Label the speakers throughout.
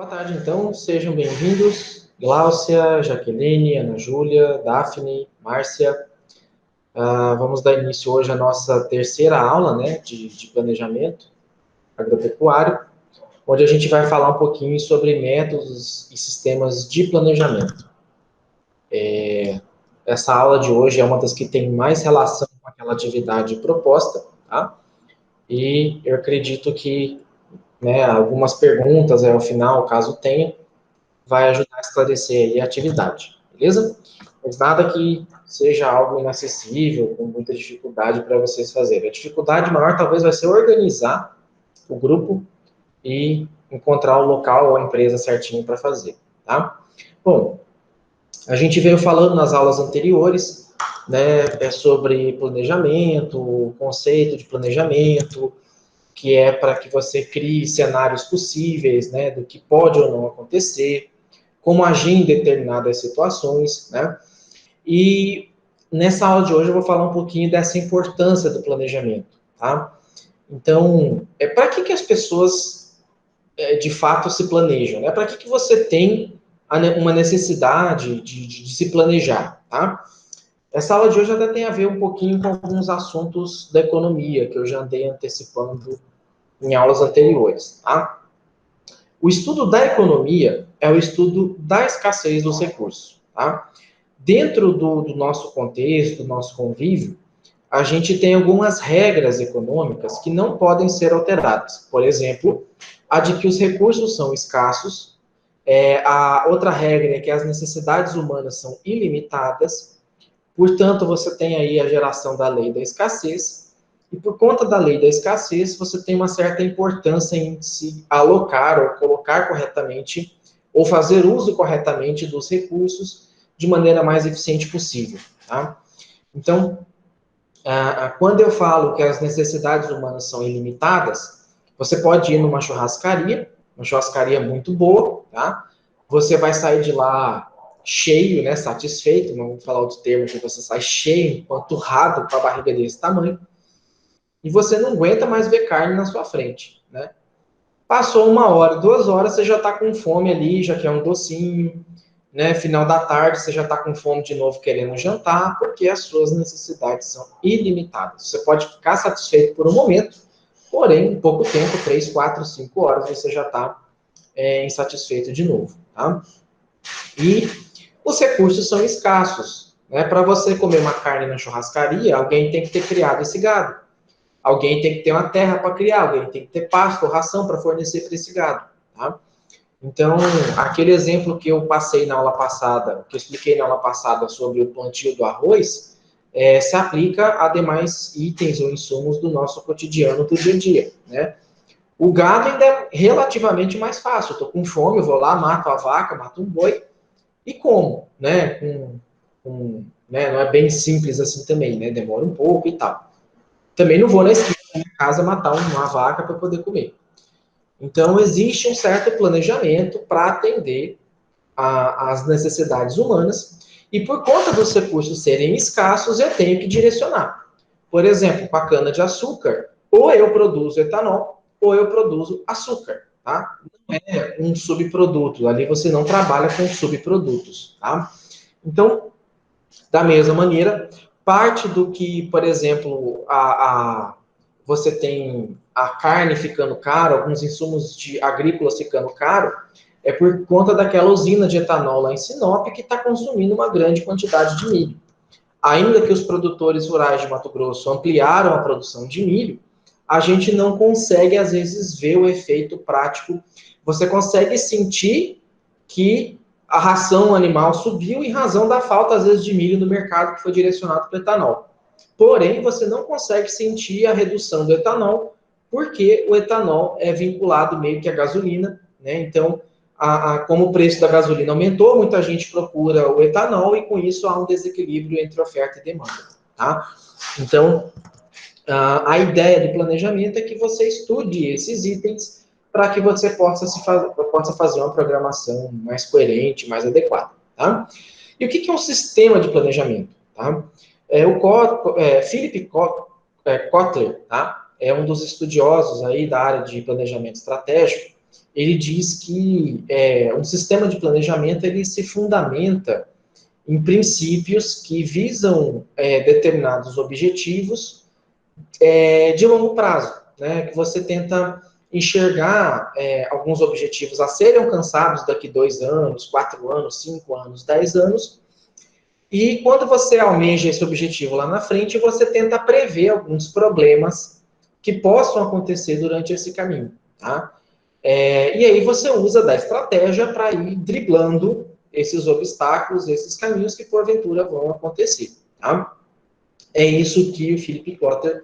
Speaker 1: Boa tarde, então. Sejam bem-vindos. Gláucia, Jaqueline, Ana Júlia, Daphne, Márcia. Vamos dar início hoje à nossa terceira aula, né, de planejamento agropecuário, onde a gente vai falar um pouquinho sobre métodos e sistemas de planejamento. Essa aula de hoje é uma das que tem mais relação com aquela atividade proposta, tá? E eu acredito que, né, algumas perguntas ao final, caso tenha, vai ajudar a esclarecer aí a atividade, beleza? Mas nada que seja algo inacessível, com muita dificuldade para vocês fazerem. A dificuldade maior talvez vai ser organizar o grupo e encontrar o local ou a empresa certinho para fazer, tá? Bom, a gente veio falando nas aulas anteriores, né, sobre planejamento, o conceito de planejamento, que é para que você crie cenários possíveis, né, do que pode ou não acontecer, como agir em determinadas situações, né? E nessa aula de hoje eu vou falar um pouquinho dessa importância do planejamento, tá? Então, para que as pessoas de fato se planejam, né? Para que você tem uma necessidade de se planejar, tá? Essa aula de hoje até tem a ver um pouquinho com alguns assuntos da economia, que eu já andei antecipando em aulas anteriores, tá? O estudo da economia é o estudo da escassez dos recursos, tá? Dentro do nosso contexto, do nosso convívio, a gente tem algumas regras econômicas que não podem ser alteradas. Por exemplo, a de que os recursos são escassos. A outra regra é que as necessidades humanas são ilimitadas. Portanto, você tem aí a geração da lei da escassez. E por conta da lei da escassez, você tem uma certa importância em se alocar ou colocar corretamente ou fazer uso corretamente dos recursos de maneira mais eficiente possível, tá? Então, quando eu falo que as necessidades humanas são ilimitadas, você pode ir numa churrascaria muito boa, tá? Você vai sair de lá cheio, né, satisfeito, não vou falar outro termo, que você sai cheio, empanturrado com a barriga desse tamanho, e você não aguenta mais ver carne na sua frente, né? Passou 1 hora, 2 horas, você já está com fome ali, já quer um docinho, né? Final da tarde, você já está com fome de novo, querendo jantar, porque as suas necessidades são ilimitadas. Você pode ficar satisfeito por um momento, porém, em pouco tempo, 3, 4, 5 horas, você já está insatisfeito de novo, tá? E os recursos são escassos, né? Para você comer uma carne na churrascaria, alguém tem que ter criado esse gado. Alguém tem que ter uma terra para criar, alguém tem que ter pasto ou ração para fornecer para esse gado, tá? Então, aquele exemplo que eu passei na aula passada, que eu expliquei na aula passada sobre o plantio do arroz, se aplica a demais itens ou insumos do nosso cotidiano, do dia a dia, né? O gado ainda é relativamente mais fácil. Estou com fome, eu vou lá, mato a vaca, mato um boi e como, né? Né? Não é bem simples assim também, né? Demora um pouco e tal. Também não vou na esquina da minha casa matar uma vaca para poder comer. Então, existe um certo planejamento para atender às necessidades humanas, e por conta dos recursos serem escassos, eu tenho que direcionar. Por exemplo, com a cana-de-açúcar, ou eu produzo etanol, ou eu produzo açúcar, tá? Não é um subproduto, ali você não trabalha com subprodutos, tá? Então, da mesma maneira, parte do que, por exemplo, você tem a carne ficando cara, alguns insumos agrícolas ficando caro, é por conta daquela usina de etanol lá em Sinop que está consumindo uma grande quantidade de milho. Ainda que os produtores rurais de Mato Grosso ampliaram a produção de milho, a gente não consegue, às vezes, ver o efeito prático. Você consegue sentir que a ração animal subiu em razão da falta, às vezes, de milho no mercado que foi direcionado para o etanol. Porém, você não consegue sentir a redução do etanol, porque o etanol é vinculado meio que à gasolina, né? Então, como o preço da gasolina aumentou, muita gente procura o etanol e com isso há um desequilíbrio entre oferta e demanda, tá? Então, a ideia do planejamento é que você estude esses itens para que você possa fazer uma programação mais coerente, mais adequada, tá? E o que é um sistema de planejamento, tá? Philip Kotler, tá? É um dos estudiosos aí da área de planejamento estratégico, ele diz que um sistema de planejamento ele se fundamenta em princípios que visam determinados objetivos de longo prazo, né? Que você tenta enxergar alguns objetivos a serem alcançados daqui 2 anos, 4 anos, 5 anos, 10 anos, e quando você almeja esse objetivo lá na frente, você tenta prever alguns problemas que possam acontecer durante esse caminho, tá? E aí você usa da estratégia para ir driblando esses obstáculos, esses caminhos que porventura vão acontecer, tá? É isso que o Philip Kotler,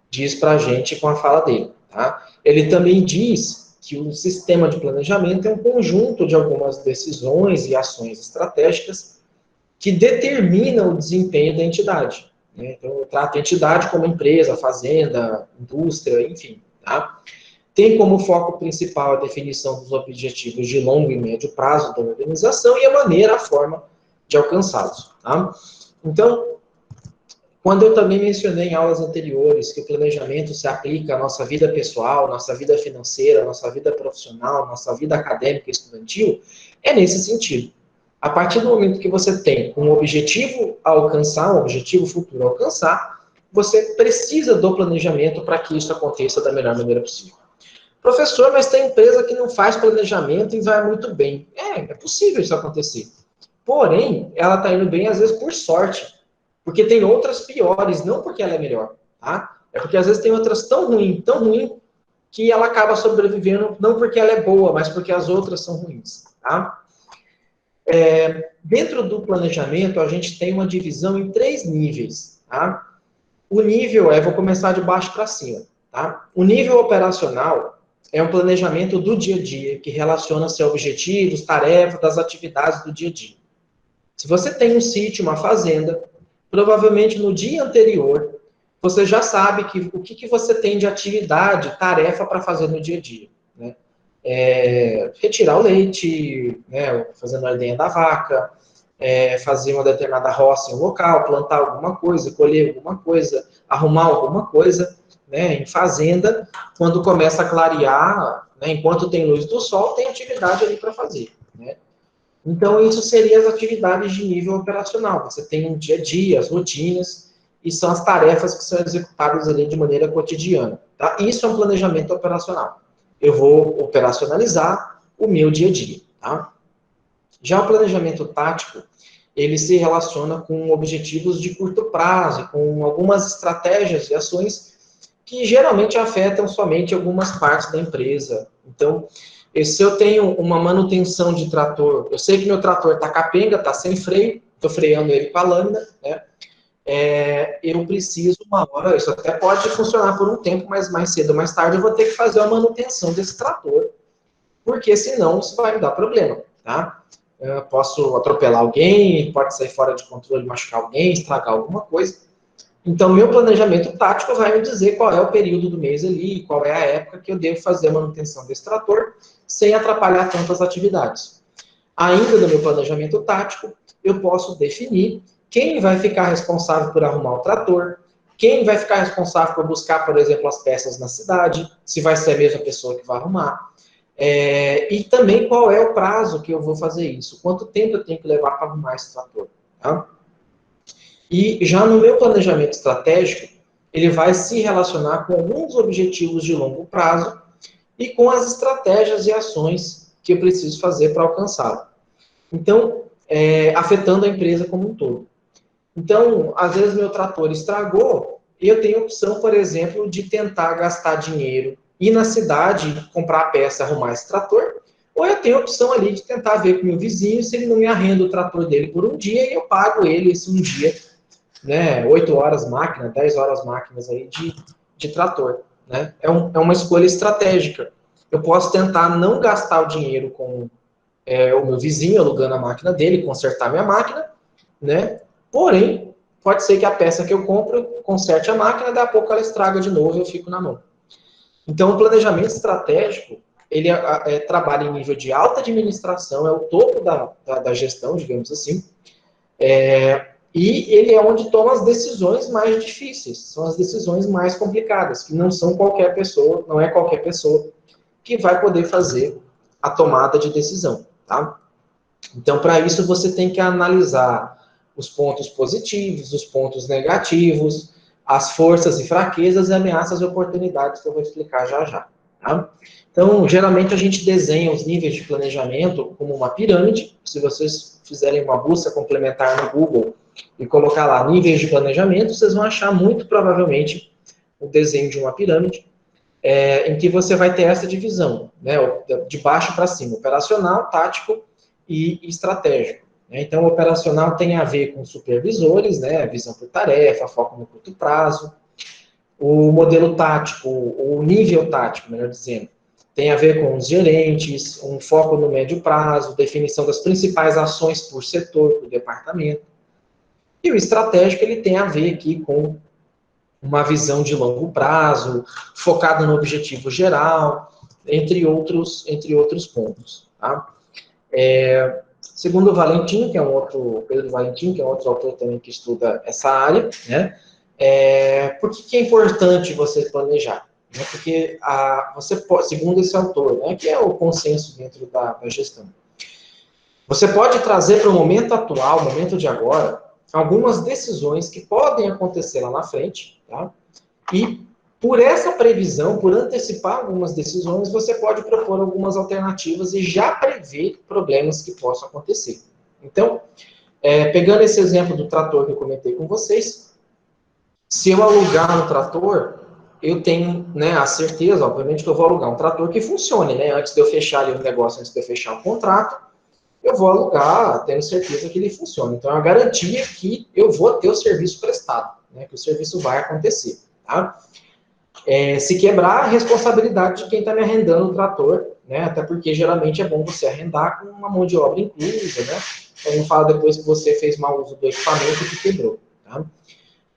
Speaker 1: diz para a gente com a fala dele, tá? Ele também diz que o sistema de planejamento é um conjunto de algumas decisões e ações estratégicas que determinam o desempenho da entidade, né? Então, eu trato a entidade como empresa, fazenda, indústria, enfim, tá? Tem como foco principal a definição dos objetivos de longo e médio prazo da organização e a maneira, a forma de alcançá-los, tá? Então, quando eu também mencionei em aulas anteriores que o planejamento se aplica à nossa vida pessoal, nossa vida financeira, nossa vida profissional, nossa vida acadêmica e estudantil, é nesse sentido. A partir do momento que você tem um objetivo a alcançar, um objetivo futuro a alcançar, você precisa do planejamento para que isso aconteça da melhor maneira possível. Professor, mas tem empresa que não faz planejamento e vai muito bem. É possível isso acontecer. Porém, ela está indo bem, às vezes, por sorte. Porque tem outras piores, não porque ela é melhor, tá? É porque, às vezes, tem outras tão ruim, que ela acaba sobrevivendo, não porque ela é boa, mas porque as outras são ruins, tá? Dentro do planejamento, a gente tem uma divisão em 3 níveis, tá? O nível vou começar de baixo para cima, tá? O nível operacional é um planejamento do dia a dia, que relaciona-se a objetivos, tarefas, das atividades do dia a dia. Se você tem um sítio, uma fazenda, provavelmente no dia anterior, você já sabe o que você tem de atividade, tarefa para fazer no dia a dia, né? Retirar o leite, né, fazendo a ordenha da vaca, fazer uma determinada roça em um local, plantar alguma coisa, colher alguma coisa, arrumar alguma coisa, né, em fazenda, quando começa a clarear, né, enquanto tem luz do sol, tem atividade ali para fazer, né? Então, isso seria as atividades de nível operacional. Você tem um dia a dia, as rotinas, e são as tarefas que são executadas ali de maneira cotidiana, tá? Isso é um planejamento operacional. Eu vou operacionalizar o meu dia a dia, tá? Já o planejamento tático, ele se relaciona com objetivos de curto prazo, com algumas estratégias e ações que geralmente afetam somente algumas partes da empresa. Então, se eu tenho uma manutenção de trator, eu sei que meu trator está capenga, está sem freio, estou freando ele com a lâmina, né? Eu preciso uma hora, isso até pode funcionar por um tempo, mas mais cedo ou mais tarde eu vou ter que fazer a manutenção desse trator, porque senão isso vai me dar problema, tá? Eu posso atropelar alguém, pode sair fora de controle, machucar alguém, estragar alguma coisa. Então, meu planejamento tático vai me dizer qual é o período do mês ali, qual é a época que eu devo fazer a manutenção desse trator, sem atrapalhar tantas atividades. Ainda no meu planejamento tático, eu posso definir quem vai ficar responsável por arrumar o trator, quem vai ficar responsável por buscar, por exemplo, as peças na cidade, se vai ser a mesma pessoa que vai arrumar. E também qual é o prazo que eu vou fazer isso, quanto tempo eu tenho que levar para arrumar esse trator, tá? E já no meu planejamento estratégico, ele vai se relacionar com alguns objetivos de longo prazo e com as estratégias e ações que eu preciso fazer para alcançá-lo. Então, afetando a empresa como um todo. Então, às vezes meu trator estragou e eu tenho a opção, por exemplo, de tentar gastar dinheiro, ir na cidade, comprar a peça, arrumar esse trator, ou eu tenho a opção ali de tentar ver com o meu vizinho se ele não me arrenda o trator dele por um dia e eu pago ele esse um dia, né, 8 horas máquina, 10 horas máquinas aí de trator, né? É uma escolha estratégica. Eu posso tentar não gastar o dinheiro com o meu vizinho alugando a máquina dele, consertar minha máquina, né? Porém, pode ser que a peça que eu compro, eu conserte a máquina, daqui a pouco ela estraga de novo e eu fico na mão. Então, o planejamento estratégico, ele trabalha em nível de alta administração, é o topo da gestão, digamos assim, e ele é onde toma as decisões mais difíceis, são as decisões mais complicadas, que não são qualquer pessoa, não é qualquer pessoa que vai poder fazer a tomada de decisão, tá? Então, para isso, você tem que analisar os pontos positivos, os pontos negativos, as forças e fraquezas e ameaças e oportunidades que eu vou explicar já já, tá? Então, geralmente a gente desenha os níveis de planejamento como uma pirâmide. Se vocês fizerem uma busca complementar no Google e colocar lá níveis de planejamento, vocês vão achar muito provavelmente o desenho de uma pirâmide, em que você vai ter essa divisão, né, de baixo para cima, operacional, tático e estratégico. Né? Então, o operacional tem a ver com supervisores, né, visão por tarefa, foco no curto prazo. O modelo tático, o nível tático, melhor dizendo, tem a ver com os gerentes, um foco no médio prazo, definição das principais ações por setor, por departamento. E o estratégico, ele tem a ver aqui com uma visão de longo prazo, focada no objetivo geral, entre outros pontos. Tá? Segundo o Valentim, que é um outro, Pedro Valentim, que é outro autor também que estuda essa área, né? Por que é importante você planejar? Né? Porque você pode, segundo esse autor, né, que é o consenso dentro da gestão, você pode trazer para o momento atual, o momento de agora, algumas decisões que podem acontecer lá na frente, tá? E por essa previsão, por antecipar algumas decisões, você pode propor algumas alternativas e já prever problemas que possam acontecer. Então, pegando esse exemplo do trator que eu comentei com vocês, se eu alugar um trator, eu tenho, né, a certeza, obviamente, que eu vou alugar um trator que funcione, né? Antes de eu fechar ali o negócio, antes de eu fechar o contrato, eu vou alugar, tendo certeza que ele funciona. Então, é uma garantia que eu vou ter o serviço prestado, né? Que o serviço vai acontecer, tá? Se quebrar, a responsabilidade de quem está me arrendando o trator, né? Até porque geralmente é bom você arrendar com uma mão de obra inclusa, né? Para não falar depois que você fez mau uso do equipamento que quebrou, tá?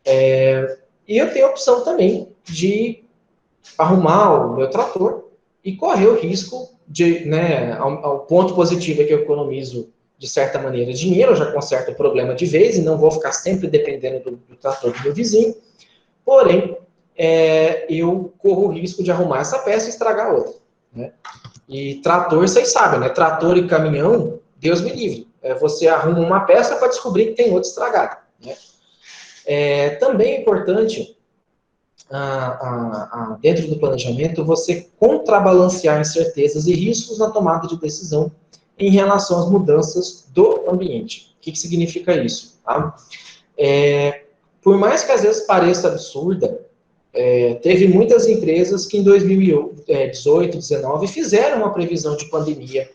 Speaker 1: E eu tenho a opção também de arrumar o meu trator e correr o risco de, né, ao ponto positivo é que eu economizo, de certa maneira, dinheiro, eu já conserto o problema de vez e não vou ficar sempre dependendo do trator do meu vizinho, porém, eu corro o risco de arrumar essa peça e estragar outra. Né? E trator, vocês sabem, né? Trator e caminhão, Deus me livre. Você arruma uma peça para descobrir que tem outra estragada. Né? Também é importante, dentro do planejamento, você contrabalancear incertezas e riscos na tomada de decisão em relação às mudanças do ambiente. O que significa isso? Tá? Por mais que às vezes pareça absurda, teve muitas empresas que em 2018, 2019, fizeram uma previsão de pandemia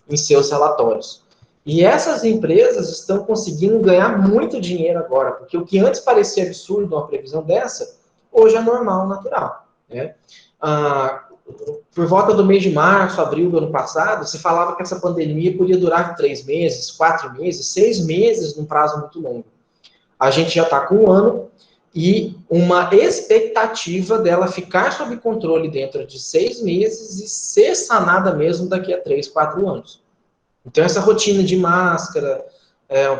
Speaker 1: em seus relatórios. E essas empresas estão conseguindo ganhar muito dinheiro agora, porque o que antes parecia absurdo uma previsão dessa, hoje é normal, natural. Né? Por volta do mês de março, abril do ano passado, se falava que essa pandemia podia durar 3 meses, 4 meses, 6 meses, num prazo muito longo. A gente já está com um ano, e uma expectativa dela ficar sob controle dentro de 6 meses e ser sanada mesmo daqui a 3, 4 anos. Então, essa rotina de máscara,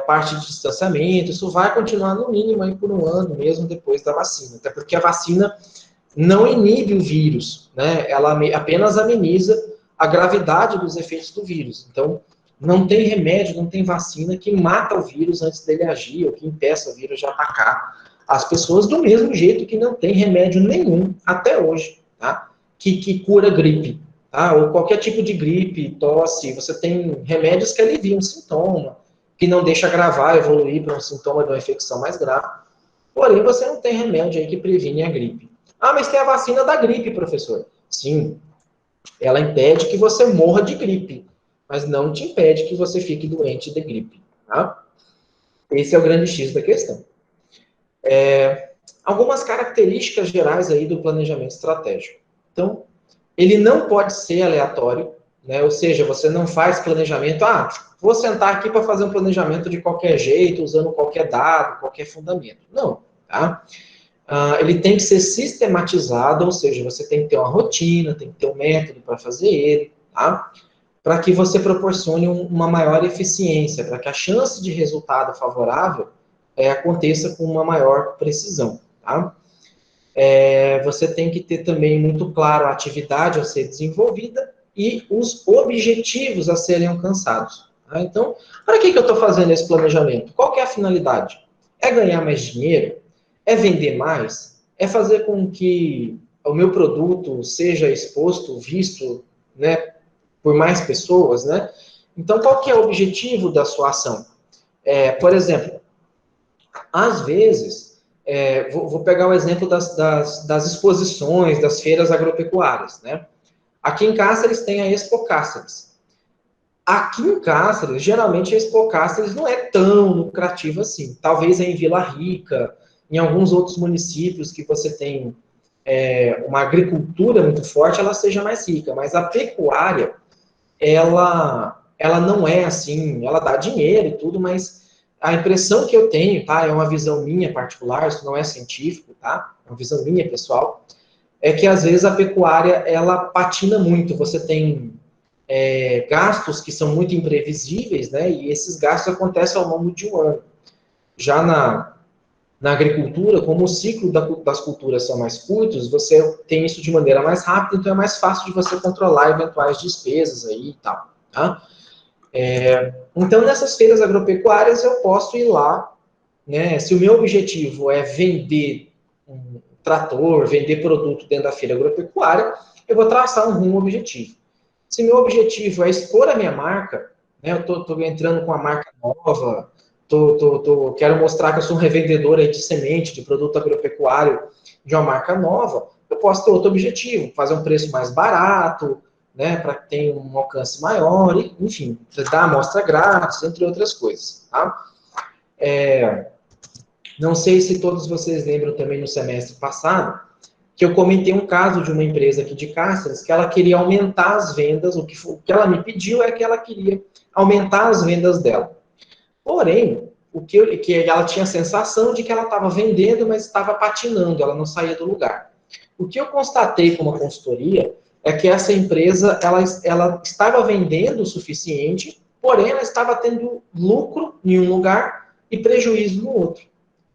Speaker 1: parte de distanciamento, isso vai continuar no mínimo aí por um ano, mesmo depois da vacina. Até porque a vacina não inibe o vírus, né? Ela apenas ameniza a gravidade dos efeitos do vírus. Então, não tem remédio, não tem vacina que mata o vírus antes dele agir, ou que impeça o vírus de atacar as pessoas, do mesmo jeito que não tem remédio nenhum, até hoje, tá? que cura gripe, tá? Ou qualquer tipo de gripe, tosse, você tem remédios que aliviam o sintoma, que não deixa agravar, evoluir para um sintoma de uma infecção mais grave. Porém, você não tem remédio aí que previne a gripe. Mas tem a vacina da gripe, professor. Sim, ela impede que você morra de gripe, mas não te impede que você fique doente de gripe, tá? Esse é o grande X da questão. Algumas características gerais aí do planejamento estratégico. Então, ele não pode ser aleatório, né? Ou seja, você não faz planejamento, vou sentar aqui para fazer um planejamento de qualquer jeito, usando qualquer dado, qualquer fundamento. Não, tá? Ele tem que ser sistematizado, ou seja, você tem que ter uma rotina, tem que ter um método para fazer ele, tá? Para que você proporcione uma maior eficiência, para que a chance de resultado favorável aconteça com uma maior precisão. Tá? você tem que ter também muito claro a atividade a ser desenvolvida e os objetivos a serem alcançados. Tá? Então, para que eu estou fazendo esse planejamento? Qual que é a finalidade? É ganhar mais dinheiro? É vender mais? É fazer com que o meu produto seja exposto, visto, né, por mais pessoas, né? Então, qual que é o objetivo da sua ação? Por exemplo, às vezes, vou pegar o exemplo das exposições, das feiras agropecuárias, né? Aqui em Cáceres tem a Expo Cáceres. Aqui em Cáceres, geralmente a Expo Cáceres não é tão lucrativa assim. Talvez em Vila Rica, em alguns outros municípios que você tem uma agricultura muito forte, ela seja mais rica. Mas a pecuária, ela não é assim, ela dá dinheiro e tudo, mas a impressão que eu tenho, tá, é uma visão minha particular, isso não é científico, tá, é uma visão minha pessoal, é que às vezes a pecuária, ela patina muito, você tem gastos que são muito imprevisíveis, né, e esses gastos acontecem ao longo de um ano. Já na agricultura, como o ciclo das culturas são mais curtos, você tem isso de maneira mais rápida, então é mais fácil de você controlar eventuais despesas aí e tal, tá? Então, nessas feiras agropecuárias, eu posso ir lá, né? Se o meu objetivo é vender um trator, vender produto dentro da feira agropecuária, eu vou traçar um rumo objetivo. Se meu objetivo é expor a minha marca, né? Eu estou entrando com a marca nova, quero mostrar que eu sou um revendedor aí de semente, de produto agropecuário de uma marca nova, eu posso ter outro objetivo, fazer um preço mais barato, né, para que tenha um alcance maior, e, enfim, dar amostra grátis, entre outras coisas. Tá? Não sei se todos vocês lembram também no semestre passado, que eu comentei um caso de uma empresa aqui de Cáceres, que ela queria aumentar as vendas, o que ela me pediu é que ela queria aumentar as vendas dela. Porém, que ela tinha a sensação de que ela estava vendendo, mas estava patinando, ela não saía do lugar. O que eu constatei com uma consultoria é que essa empresa ela estava vendendo o suficiente, porém ela estava tendo lucro em um lugar e prejuízo no outro.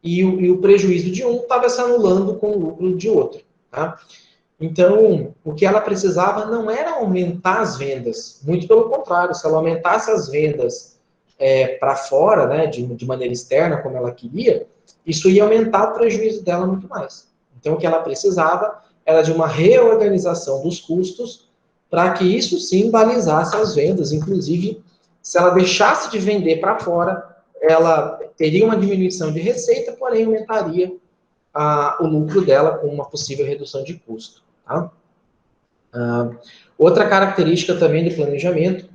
Speaker 1: E o prejuízo de um estava se anulando com o lucro de outro. Tá? Então, o que ela precisava não era aumentar as vendas, muito pelo contrário, se ela aumentasse as vendas para fora, né, de maneira externa, como ela queria, isso ia aumentar o prejuízo dela muito mais. Então, o que ela precisava era de uma reorganização dos custos para que isso sim balizasse as vendas. Inclusive, se ela deixasse de vender para fora, ela teria uma diminuição de receita, porém aumentaria o lucro dela com uma possível redução de custo. Tá? Outra característica também do planejamento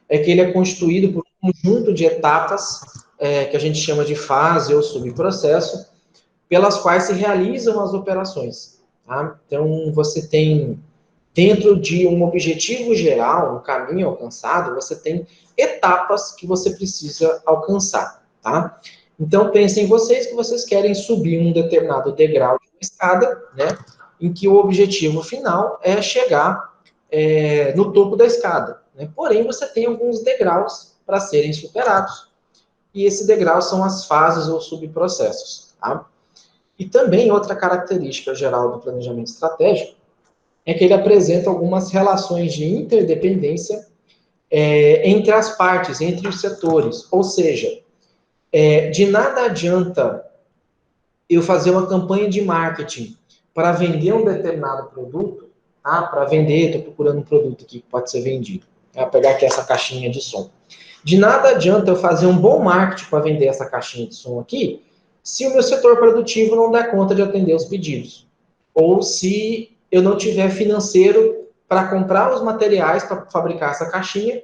Speaker 1: é que ele é constituído por um conjunto de etapas, que a gente chama de fase ou subprocesso, pelas quais se realizam as operações. Tá? Então, você tem, dentro de um objetivo geral, um caminho alcançado, você tem etapas que você precisa alcançar. Tá? Então, pensem em vocês que vocês querem subir um determinado degrau de uma escada, né, em que o objetivo final é chegar no topo da escada. Né? Porém, você tem alguns degraus para serem superados. E esses degraus são as fases ou subprocessos. Tá? E também outra característica geral do planejamento estratégico é que ele apresenta algumas relações de interdependência entre as partes, entre os setores. Ou seja, de nada adianta eu fazer uma campanha de marketing para vender um determinado produto, tá? Para vender, estou procurando um produto aqui que pode ser vendido. Vou pegar aqui essa caixinha de som. De nada adianta eu fazer um bom marketing para vender essa caixinha de som aqui, se o meu setor produtivo não der conta de atender os pedidos. Ou se eu não tiver financeiro para comprar os materiais para fabricar essa caixinha,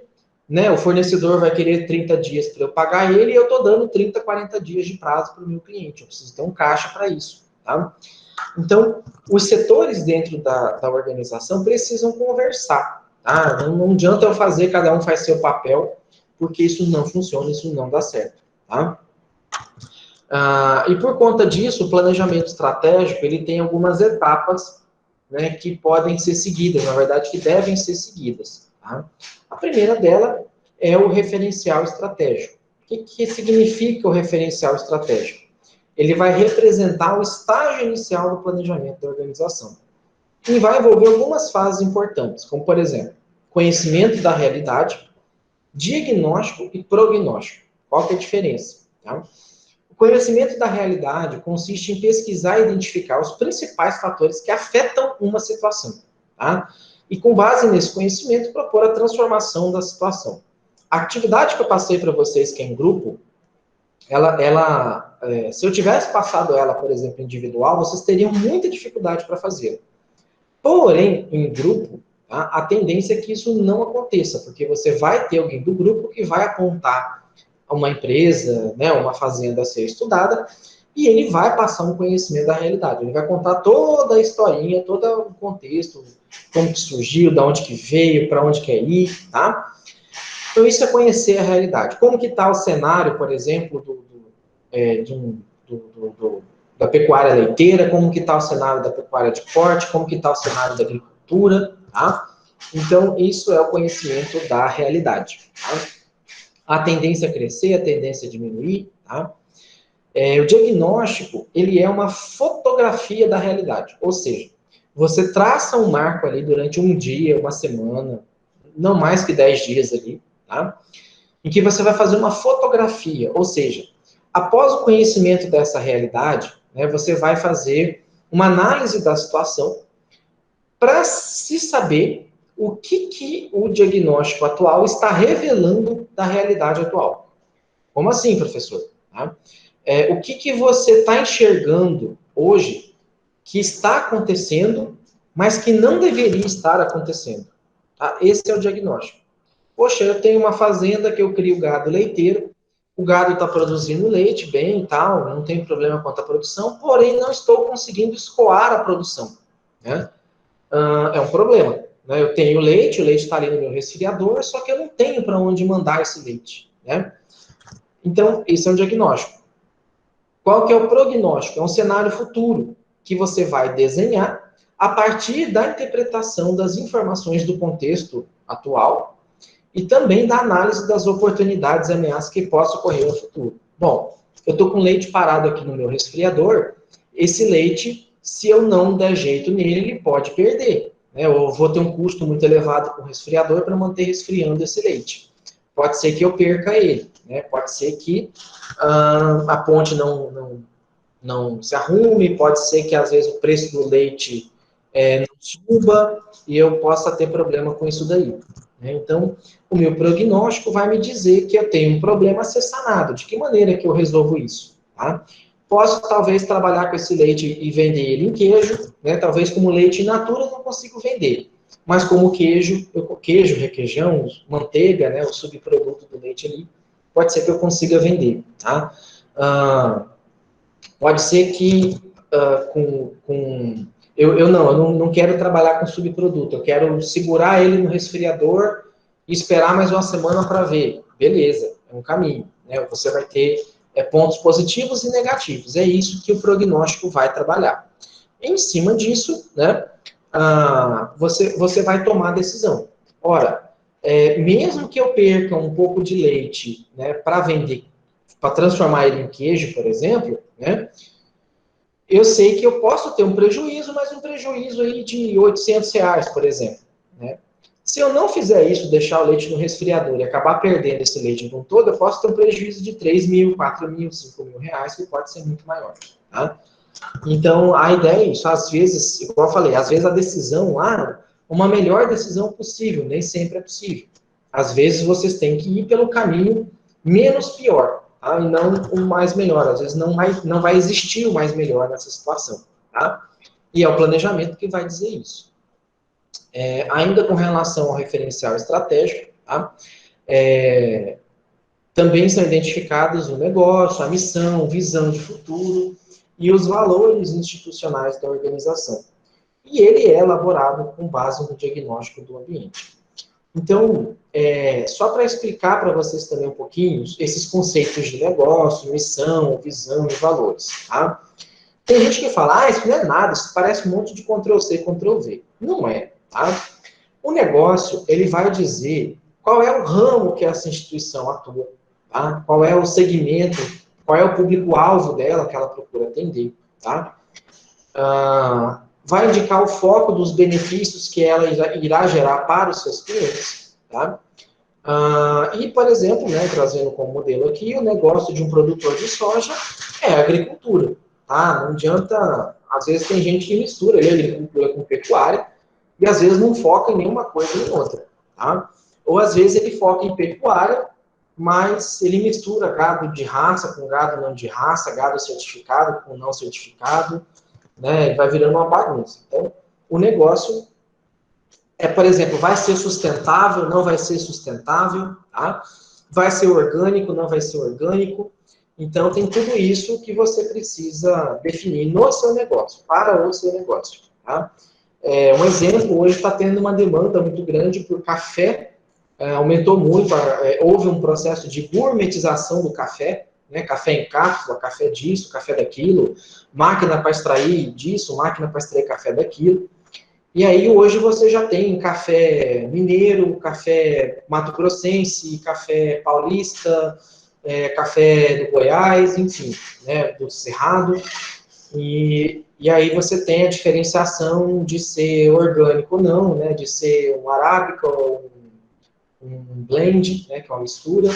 Speaker 1: né? O fornecedor vai querer 30 dias para eu pagar ele e eu estou dando 30, 40 dias de prazo para o meu cliente. Eu preciso ter um caixa para isso. Tá? Então, os setores dentro da organização precisam conversar. Tá? Não adianta eu fazer, cada um faz seu papel, porque isso não funciona, isso não dá certo. Tá? E por conta disso, o planejamento estratégico ele tem algumas etapas, né, que podem ser seguidas, na verdade, que devem ser seguidas. Tá? A primeira dela é o referencial estratégico. O que significa o referencial estratégico? ele vai representar o estágio inicial do planejamento da organização. E vai envolver algumas fases importantes, como, por exemplo, conhecimento da realidade, diagnóstico e prognóstico. Qual que é a diferença? Tá? O conhecimento da realidade consiste em pesquisar e identificar os principais fatores que afetam uma situação. Tá? E, com base nesse conhecimento, propor a transformação da situação. A atividade que eu passei para vocês, que é em grupo, se eu tivesse passado ela, por exemplo, individual, vocês teriam muita dificuldade para fazer. Porém, em grupo, tá, a tendência é que isso não aconteça, porque você vai ter alguém do grupo que vai apontar uma empresa, né, uma fazenda a ser estudada, e ele vai passar um conhecimento da realidade. Ele vai contar toda a historinha, todo o contexto, como que surgiu, de onde que veio, para onde quer ir, tá? Então, isso é conhecer a realidade. Como que está o cenário, por exemplo, da pecuária leiteira, como que está o cenário da pecuária de corte, como que está o cenário da agricultura, tá? Então, isso é o conhecimento da realidade, tá? A tendência a crescer, a tendência a diminuir, tá? O diagnóstico, ele é uma fotografia da realidade, ou seja, você traça um marco ali durante um dia, uma semana, não mais que 10 dias ali, tá? Em que você vai fazer uma fotografia, ou seja, após o conhecimento dessa realidade, né, você vai fazer uma análise da situação para se saber o que o diagnóstico atual está revelando da realidade atual. Como assim, professor? Tá? O que você está enxergando hoje que está acontecendo, mas que não deveria estar acontecendo? Tá? Esse é o diagnóstico. Poxa, eu tenho uma fazenda que eu crio gado leiteiro, o gado está produzindo leite bem e tal, não tem problema quanto à produção, porém não estou conseguindo escoar a produção. Né? É um problema. Né? Eu tenho leite, o leite está ali no meu resfriador, só que eu não tenho para onde mandar esse leite. Né? Então, esse é um diagnóstico. Qual que é o prognóstico? É um cenário futuro que você vai desenhar a partir da interpretação das informações do contexto atual e também da análise das oportunidades e ameaças que possam ocorrer no futuro. Bom, eu estou com leite parado aqui no meu resfriador, esse leite, se eu não der jeito nele, ele pode perder. Né? Eu vou ter um custo muito elevado com o resfriador para manter resfriando esse leite. Pode ser que eu perca ele, né? Pode ser que a ponte não se arrume, pode ser que às vezes o preço do leite não suba e eu possa ter problema com isso daí. Né? Então, o meu prognóstico vai me dizer que eu tenho um problema a ser sanado. De que maneira que eu resolvo isso? Tá? Posso, talvez, trabalhar com esse leite e vender ele em queijo, né? Talvez como leite in natura eu não consigo vender. Mas como queijo, requeijão, manteiga, né? O subproduto do leite ali, pode ser que eu consiga vender. Tá? Pode ser que eu não quero trabalhar com subproduto, eu quero segurar ele no resfriador e esperar mais uma semana para ver. Beleza, é um caminho. Né? Você vai ter pontos positivos e negativos. É isso que o prognóstico vai trabalhar. Em cima disso, né, você vai tomar a decisão. Ora, mesmo que eu perca um pouco de leite, né, para vender, para transformar ele em queijo, por exemplo, né, eu sei que eu posso ter um prejuízo, mas um prejuízo aí de R$ 800, por exemplo. Né? Se eu não fizer isso, deixar o leite no resfriador e acabar perdendo esse leite em todo, eu posso ter um prejuízo de 3 mil, 4 mil, 5 mil reais, que pode ser muito maior. Tá? Então, a ideia é isso. Às vezes, igual eu falei, às vezes a decisão lá, uma melhor decisão possível, nem sempre é possível. Às vezes vocês têm que ir pelo caminho menos pior, tá? E não o mais melhor. Às vezes não vai existir o mais melhor nessa situação. Tá? E é o planejamento que vai dizer isso. Ainda com relação ao referencial estratégico, tá? Também são identificados o negócio, a missão, visão de futuro e os valores institucionais da organização. E ele é elaborado com base no diagnóstico do ambiente. Então, só para explicar para vocês também um pouquinho esses conceitos de negócio, missão, visão e valores. Tá? Tem gente que fala, isso não é nada, isso parece um monte de Ctrl+C, Ctrl+V. Não é. Tá? O negócio, ele vai dizer qual é o ramo que essa instituição atua, tá? Qual é o segmento qual é o público-alvo dela que ela procura atender, tá? Vai indicar o foco dos benefícios que ela irá gerar para os seus clientes, tá? E, por exemplo, né, trazendo como modelo aqui, o negócio de um produtor de soja é a agricultura, tá? Não adianta, às vezes tem gente que mistura ali, agricultura com pecuária, e às vezes não foca em nenhuma coisa nem outra, tá? Ou às vezes ele foca em pecuária, mas ele mistura gado de raça com gado não de raça, gado certificado com não certificado, né? Vai virando uma bagunça. Então, o negócio por exemplo, vai ser sustentável, não vai ser sustentável, tá? Vai ser orgânico, não vai ser orgânico. Então, tem tudo isso que você precisa definir no seu negócio, para o seu negócio, tá? Um exemplo, hoje está tendo uma demanda muito grande por café, aumentou muito, houve um processo de gourmetização do café, né? Café em cápsula, café disso, café daquilo, máquina para extrair disso, máquina para extrair café daquilo. E aí hoje você já tem café mineiro, café mato-grossense, café paulista, café do Goiás, enfim, né, do Cerrado. E aí você tem a diferenciação de ser orgânico ou não, né, de ser um arábica ou um blend, né, que é uma mistura.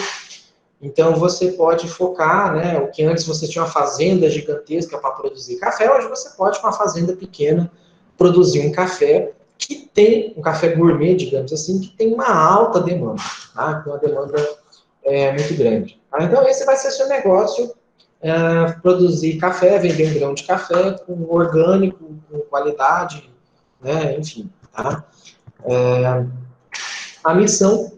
Speaker 1: Então você pode focar, né, o que antes você tinha uma fazenda gigantesca para produzir café, hoje você pode, com uma fazenda pequena, produzir um café que tem, um café gourmet, digamos assim, que tem uma alta demanda, tá? Uma demanda muito grande. Tá? Então esse vai ser seu negócio, produzir café, vender um grão de café com orgânico, com qualidade, né, enfim. Tá? A missão,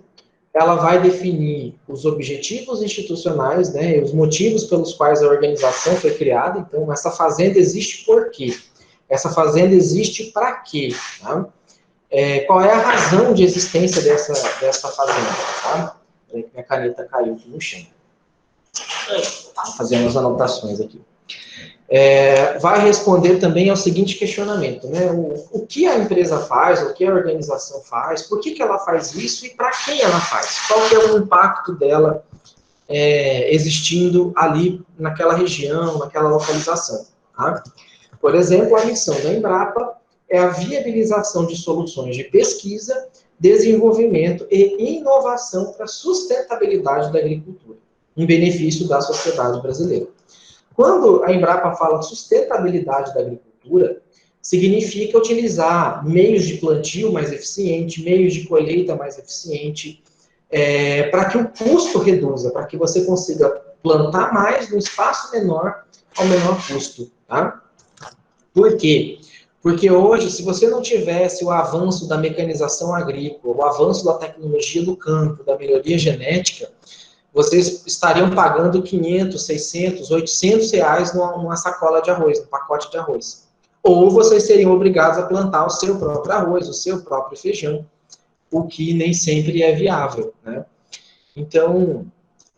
Speaker 1: ela vai definir os objetivos institucionais, né, os motivos pelos quais a organização foi criada. Então, essa fazenda existe por quê? Essa fazenda existe para quê? Tá? Qual é a razão de existência dessa fazenda? Tá? Minha caneta caiu aqui no chão. Fazendo as anotações aqui. Vai responder também ao seguinte questionamento, né? O que a empresa faz, o que a organização faz, por que ela faz isso e para quem ela faz? Qual que é o impacto dela existindo ali naquela região, naquela localização? Tá? Por exemplo, a missão da Embrapa é a viabilização de soluções de pesquisa, desenvolvimento e inovação para a sustentabilidade da agricultura, em benefício da sociedade brasileira. Quando a Embrapa fala de sustentabilidade da agricultura, significa utilizar meios de plantio mais eficiente, meios de colheita mais eficiente, para que o custo reduza, para que você consiga plantar mais no espaço menor ao menor custo. Tá? Por quê? Porque hoje, se você não tivesse o avanço da mecanização agrícola, o avanço da tecnologia do campo, da melhoria genética, vocês estariam pagando 500, 600, 800 reais numa sacola de arroz, num pacote de arroz. Ou vocês seriam obrigados a plantar o seu próprio arroz, o seu próprio feijão, o que nem sempre é viável, né? Então,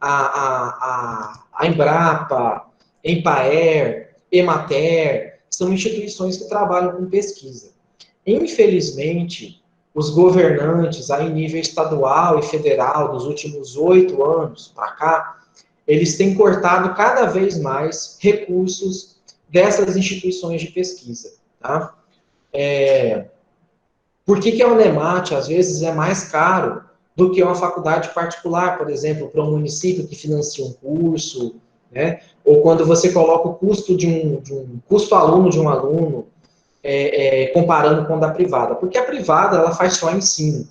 Speaker 1: a Embrapa, Empaer, Emater, são instituições que trabalham com pesquisa. Infelizmente, os governantes, aí em nível estadual e federal, dos últimos 8 anos para cá, eles têm cortado cada vez mais recursos dessas instituições de pesquisa. Tá? Por que a Unemat, às vezes, é mais caro do que uma faculdade particular, por exemplo, para um município que financia um curso, né? Ou quando você coloca o custo de um custo aluno de um aluno, comparando com o da privada. Porque a privada, ela faz só ensino.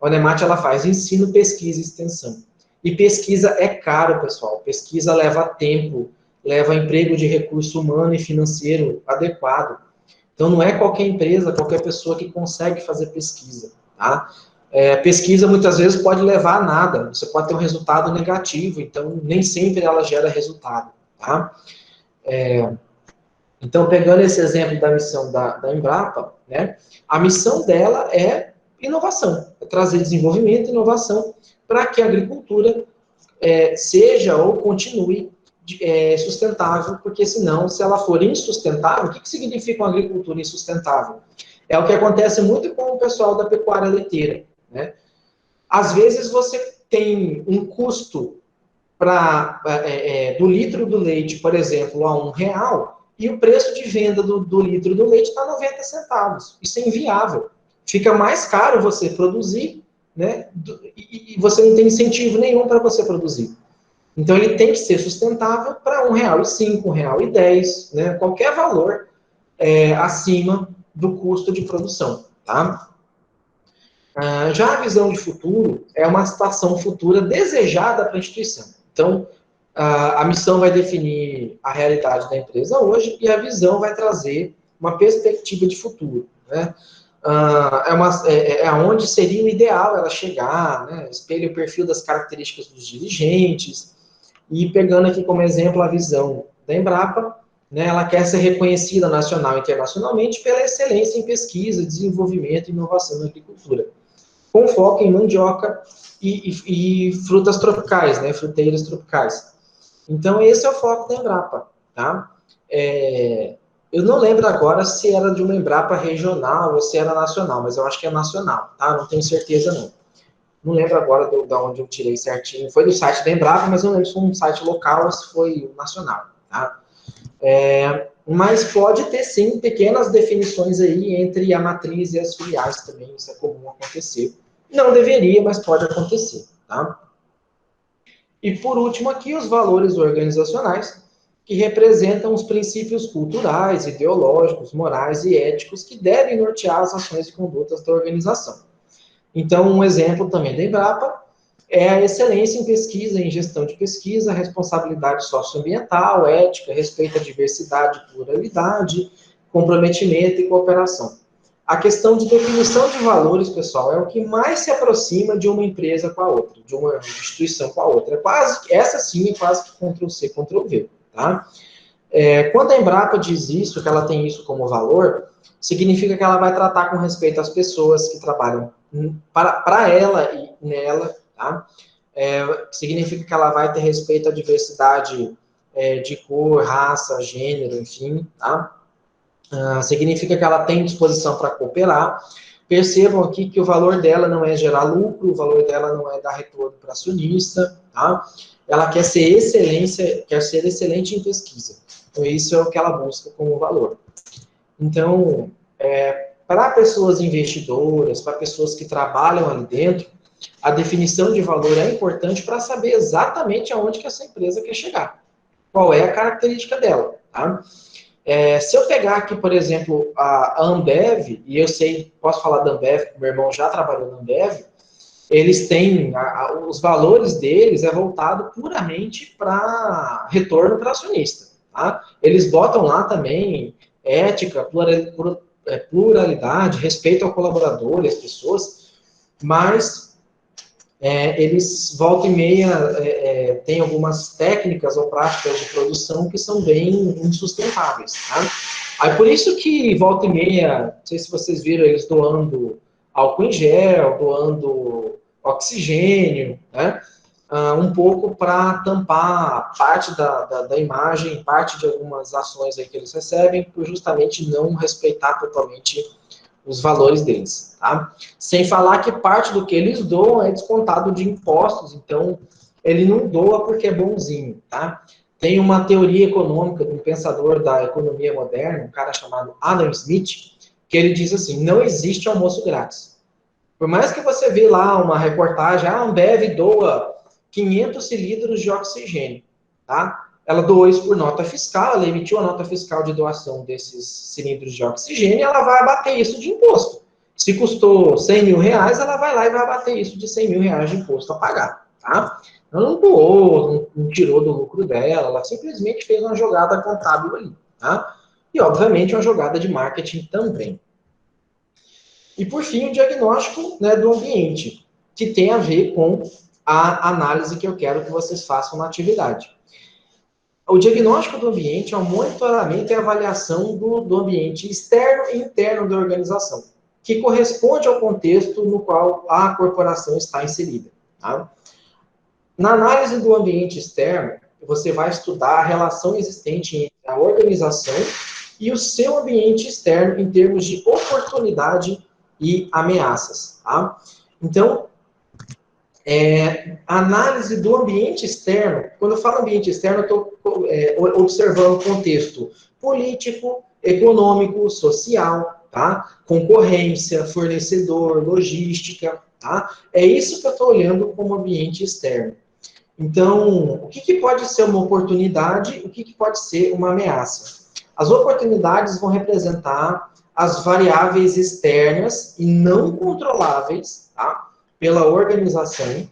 Speaker 1: A Unemat, ela faz ensino, pesquisa e extensão. E pesquisa é caro, pessoal. Pesquisa leva tempo, leva emprego de recurso humano e financeiro adequado. Então, não é qualquer empresa, qualquer pessoa que consegue fazer pesquisa, tá? Pesquisa, muitas vezes, pode levar a nada. Você pode ter um resultado negativo, então, nem sempre ela gera resultado, tá? Então, pegando esse exemplo da missão da Embrapa, né, a missão dela é inovação, é trazer desenvolvimento e inovação para que a agricultura seja ou continue sustentável, porque senão, se ela for insustentável, o que significa uma agricultura insustentável? É o que acontece muito com o pessoal da pecuária leiteira, né? Às vezes você tem um custo do litro do leite, por exemplo, a R$ 1, e o preço de venda do litro do leite está 90 centavos. Isso é inviável. Fica mais caro você produzir, né? E você não tem incentivo nenhum para você produzir. Então, ele tem que ser sustentável para R$ 1,05, R$ 1,10, né? Qualquer valor acima do custo de produção, tá? Já a visão de futuro é uma situação futura desejada para a instituição. Então, a missão vai definir a realidade da empresa hoje e a visão vai trazer uma perspectiva de futuro, né? Onde seria o ideal ela chegar, né? Espelha o perfil das características dos dirigentes, e pegando aqui como exemplo a visão da Embrapa, né, ela quer ser reconhecida nacional e internacionalmente pela excelência em pesquisa, desenvolvimento e inovação na agricultura, com foco em mandioca e frutas tropicais, né, fruteiras tropicais. Então, esse é o foco da Embrapa, tá? Eu não lembro agora se era de uma Embrapa regional ou se era nacional, mas eu acho que é nacional, tá? Não tenho certeza, não. Não lembro agora de onde eu tirei certinho. Foi do site da Embrapa, mas eu não lembro se foi um site local ou se foi nacional, tá? Mas pode ter, sim, pequenas definições aí entre a matriz e as filiais também. Isso é comum acontecer. Não deveria, mas pode acontecer, tá? E, por último, aqui, os valores organizacionais, que representam os princípios culturais, ideológicos, morais e éticos que devem nortear as ações e condutas da organização. Então, um exemplo também da Embrapa é a excelência em pesquisa, em gestão de pesquisa, responsabilidade socioambiental, ética, respeito à diversidade e pluralidade, comprometimento e cooperação. A questão de definição de valores, pessoal, é o que mais se aproxima de uma empresa com a outra, de uma instituição com a outra. Essa sim é quase que Ctrl+C, Ctrl+V, tá? Quando a Embrapa diz isso, que ela tem isso como valor, significa que ela vai tratar com respeito às pessoas que trabalham para ela e nela, tá? Significa que ela vai ter respeito à diversidade de cor, raça, gênero, enfim, tá? Significa que ela tem disposição para cooperar. Percebam aqui que o valor dela não é gerar lucro, o valor dela não é dar retorno para acionista, tá? Ela quer ser excelente em pesquisa. Então, isso é o que ela busca como valor. Então, para pessoas investidoras, para pessoas que trabalham ali dentro, a definição de valor é importante para saber exatamente aonde que essa empresa quer chegar. Qual é a característica dela, tá? Se eu pegar aqui, por exemplo, a Ambev, e eu sei, posso falar da Ambev, porque meu irmão já trabalhou na Ambev, eles têm, os valores deles é voltado puramente para retorno para acionista, tá? Eles botam lá também ética, pluralidade, respeito ao colaborador e às pessoas, mas eles, volta e meia, têm algumas técnicas ou práticas de produção que são bem insustentáveis, tá? Aí por isso que, volta e meia, não sei se vocês viram eles doando álcool em gel, doando oxigênio, né? Um pouco para tampar parte da imagem, parte de algumas ações aí que eles recebem, por justamente não respeitar totalmente os valores deles, tá? Sem falar que parte do que eles doam é descontado de impostos, então ele não doa porque é bonzinho, tá? Tem uma teoria econômica de um pensador da economia moderna, um cara chamado Adam Smith, que ele diz assim, não existe almoço grátis. Por mais que você vê lá uma reportagem, a Ambev doa 500 cilindros de oxigênio, tá? Ela doou isso por nota fiscal, ela emitiu a nota fiscal de doação desses cilindros de oxigênio e ela vai abater isso de imposto. Se custou R$100 mil, ela vai lá e vai abater isso de R$100 mil de imposto a pagar, tá? Ela não doou, não tirou do lucro dela, ela simplesmente fez uma jogada contábil ali, tá? E, obviamente, uma jogada de marketing também. E, por fim, o diagnóstico, né, do ambiente, que tem a ver com a análise que eu quero que vocês façam na atividade. O diagnóstico do ambiente é o monitoramento e avaliação do ambiente externo e interno da organização, que corresponde ao contexto no qual a corporação está inserida. Tá? Na análise do ambiente externo, você vai estudar a relação existente entre a organização e o seu ambiente externo em termos de oportunidade e ameaças. Tá? Então, Análise do ambiente externo. Quando eu falo ambiente externo, eu estou observando o contexto político, econômico, social, tá? Concorrência, fornecedor, logística, tá? É isso que eu estou olhando como ambiente externo. Então, o que pode ser uma oportunidade, o que pode ser uma ameaça? As oportunidades vão representar as variáveis externas e não controláveis, tá? Pela organização,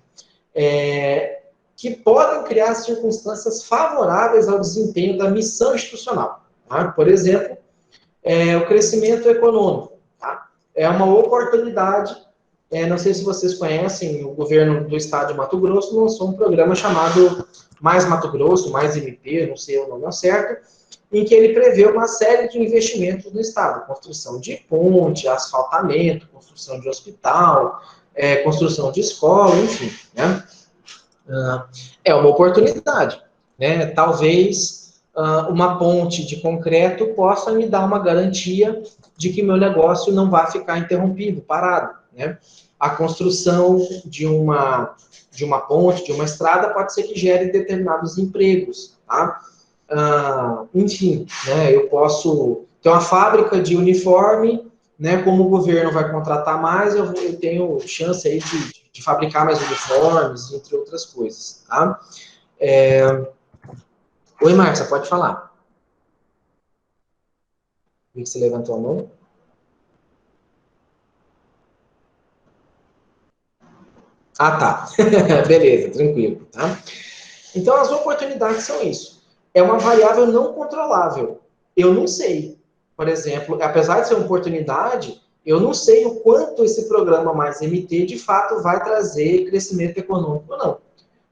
Speaker 1: que podem criar circunstâncias favoráveis ao desempenho da missão institucional. Tá? Por exemplo, o crescimento econômico. Tá? É uma oportunidade. Não sei se vocês conhecem, o governo do estado de Mato Grosso lançou um programa chamado Mais Mato Grosso, Mais MP, não sei o nome certo, em que ele prevê uma série de investimentos no estado, construção de ponte, asfaltamento, construção de hospital, construção de escola, enfim, né? É uma oportunidade, né? Talvez uma ponte de concreto possa me dar uma garantia de que meu negócio não vai ficar interrompido, parado, né? A construção de uma ponte, de uma estrada, pode ser que gere determinados empregos, tá? Enfim, né? Eu posso ter uma fábrica de uniforme, né? Como o governo vai contratar mais, eu tenho chance aí de fabricar mais uniformes, entre outras coisas, tá? Oi, Márcia, pode falar. Vi que você levantou a mão. Ah, tá. Beleza, tranquilo, tá? Então, as oportunidades são isso. É uma variável não controlável. Eu não sei. Por exemplo, apesar de ser uma oportunidade, eu não sei o quanto esse programa mais MT, de fato, vai trazer crescimento econômico ou não.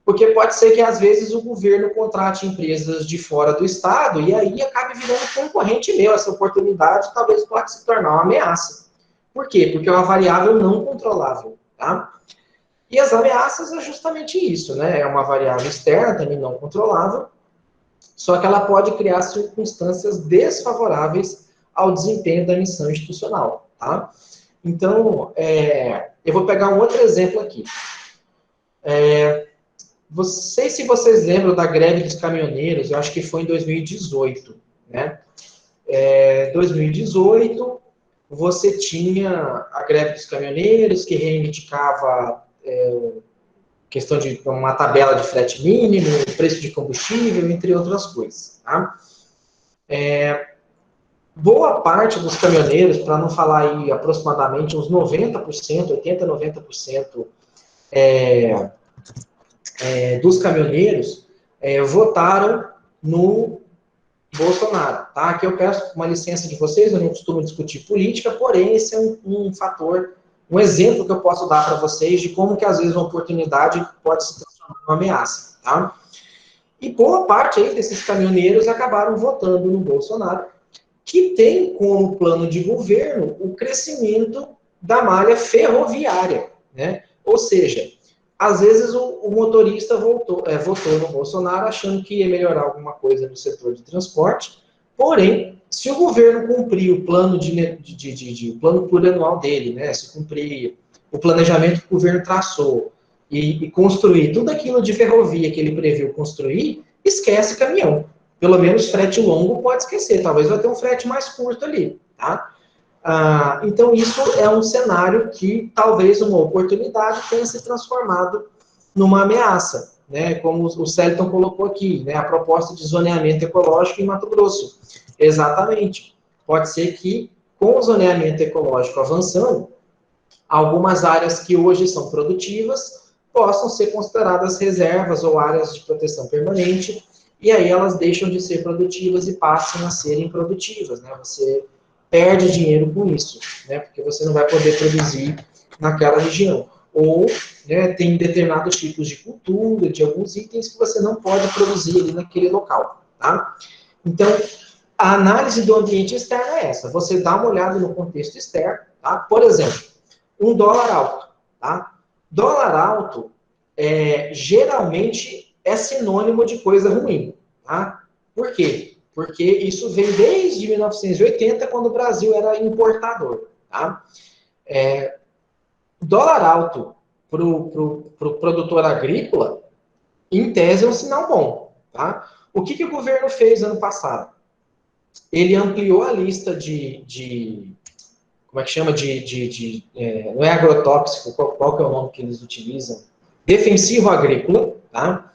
Speaker 1: Porque pode ser que, às vezes, o governo contrate empresas de fora do estado e aí acabe virando concorrente meu. Essa oportunidade talvez pode se tornar uma ameaça. Por quê? Porque é uma variável não controlável, tá? E as ameaças é justamente isso, né? É uma variável externa, também não controlável, só que ela pode criar circunstâncias desfavoráveis ao desempenho da missão institucional, tá? Então, eu vou pegar um outro exemplo aqui. Não sei se vocês lembram da greve dos caminhoneiros, eu acho que foi em 2018, né? 2018, você tinha a greve dos caminhoneiros, que reivindicava questão de uma tabela de frete mínimo, preço de combustível, entre outras coisas. Tá? Boa parte dos caminhoneiros, para não falar aí aproximadamente uns 90%, 80%, 90% dos caminhoneiros votaram no Bolsonaro. Tá? Aqui eu peço uma licença de vocês, eu não costumo discutir política, porém esse é um fator, um exemplo que eu posso dar para vocês de como que às vezes uma oportunidade pode se transformar em uma ameaça. Tá? E boa parte aí desses caminhoneiros acabaram votando no Bolsonaro, que tem como plano de governo o crescimento da malha ferroviária, né? Ou seja, às vezes o motorista votou no Bolsonaro achando que ia melhorar alguma coisa no setor de transporte, porém, se o governo cumprir o plano o plano plurianual dele, né? Se cumprir o planejamento que o governo traçou e construir tudo aquilo de ferrovia que ele previu construir, esquece caminhão. Pelo menos frete longo pode esquecer, talvez vai ter um frete mais curto ali, tá? Então, isso é um cenário que talvez uma oportunidade tenha se transformado numa ameaça, né? Como o Célton colocou aqui, né? A proposta de zoneamento ecológico em Mato Grosso. Exatamente. Pode ser que, com o zoneamento ecológico avançando, algumas áreas que hoje são produtivas possam ser consideradas reservas ou áreas de proteção permanente, e aí elas deixam de ser produtivas e passam a ser improdutivas, né? Você perde dinheiro com isso, né? Porque você não vai poder produzir naquela região. Ou, né, tem determinados tipos de cultura, de alguns itens que você não pode produzir ali naquele local, tá? Então, a análise do ambiente externo é essa. Você dá uma olhada no contexto externo, tá? Por exemplo, um dólar alto, tá? Dólar alto geralmente é sinônimo de coisa ruim, tá? Por quê? Porque isso vem desde 1980, quando o Brasil era importador, tá? Dólar alto pro produtor agrícola, em tese, é um sinal bom. Tá? O que o governo fez ano passado? Ele ampliou a lista como é que chama? Não é agrotóxico, qual que é o nome que eles utilizam? Defensivo agrícola, tá?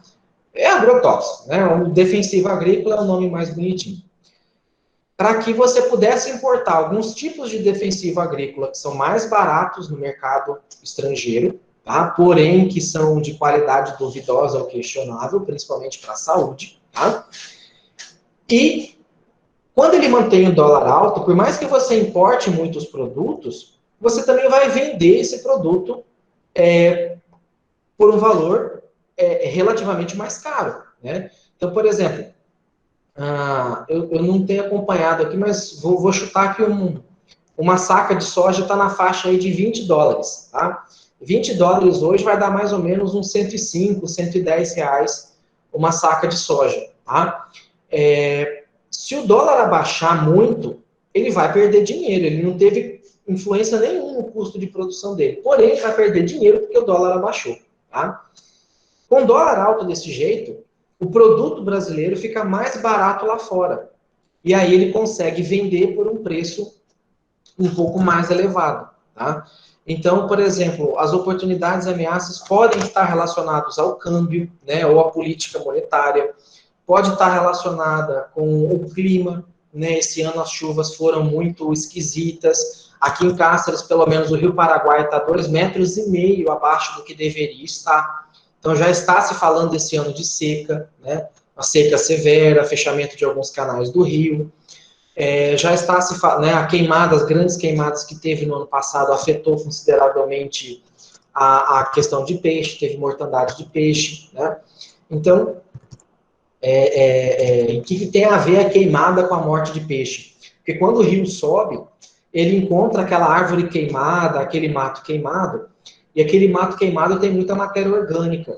Speaker 1: É agrotóxico, né? O defensivo agrícola é o nome mais bonitinho. Para que você pudesse importar alguns tipos de defensivo agrícola que são mais baratos no mercado estrangeiro, tá? Porém que são de qualidade duvidosa ou questionável, principalmente para a saúde, tá? E quando ele mantém o dólar alto, por mais que você importe muitos produtos, você também vai vender esse produto por um valor relativamente mais caro, né? Então, por exemplo, eu não tenho acompanhado aqui, mas vou chutar que uma saca de soja está na faixa aí de $20, tá? $20 hoje vai dar mais ou menos uns 105, R$ 110 uma saca de soja, tá? Se o dólar abaixar muito, ele vai perder dinheiro, ele não teve influência nenhuma no custo de produção dele, porém ele vai perder dinheiro porque o dólar abaixou, tá? Com dólar alto desse jeito, o produto brasileiro fica mais barato lá fora. E aí ele consegue vender por um preço um pouco mais elevado. Tá? Então, por exemplo, as oportunidades e ameaças podem estar relacionadas ao câmbio, né, ou à política monetária, pode estar relacionada com o clima, né, esse ano as chuvas foram muito esquisitas, aqui em Cáceres, pelo menos o Rio Paraguai está 2,5 metros abaixo do que deveria estar. Então já está se falando desse ano de seca, né? Uma seca severa, fechamento de alguns canais do rio. Já está se falando, né, as grandes queimadas que teve no ano passado afetou consideravelmente a questão de peixe, teve mortandade de peixe, né? Então, o que tem a ver a queimada com a morte de peixe? Porque quando o rio sobe, ele encontra aquela árvore queimada, aquele mato queimado, e aquele mato queimado tem muita matéria orgânica,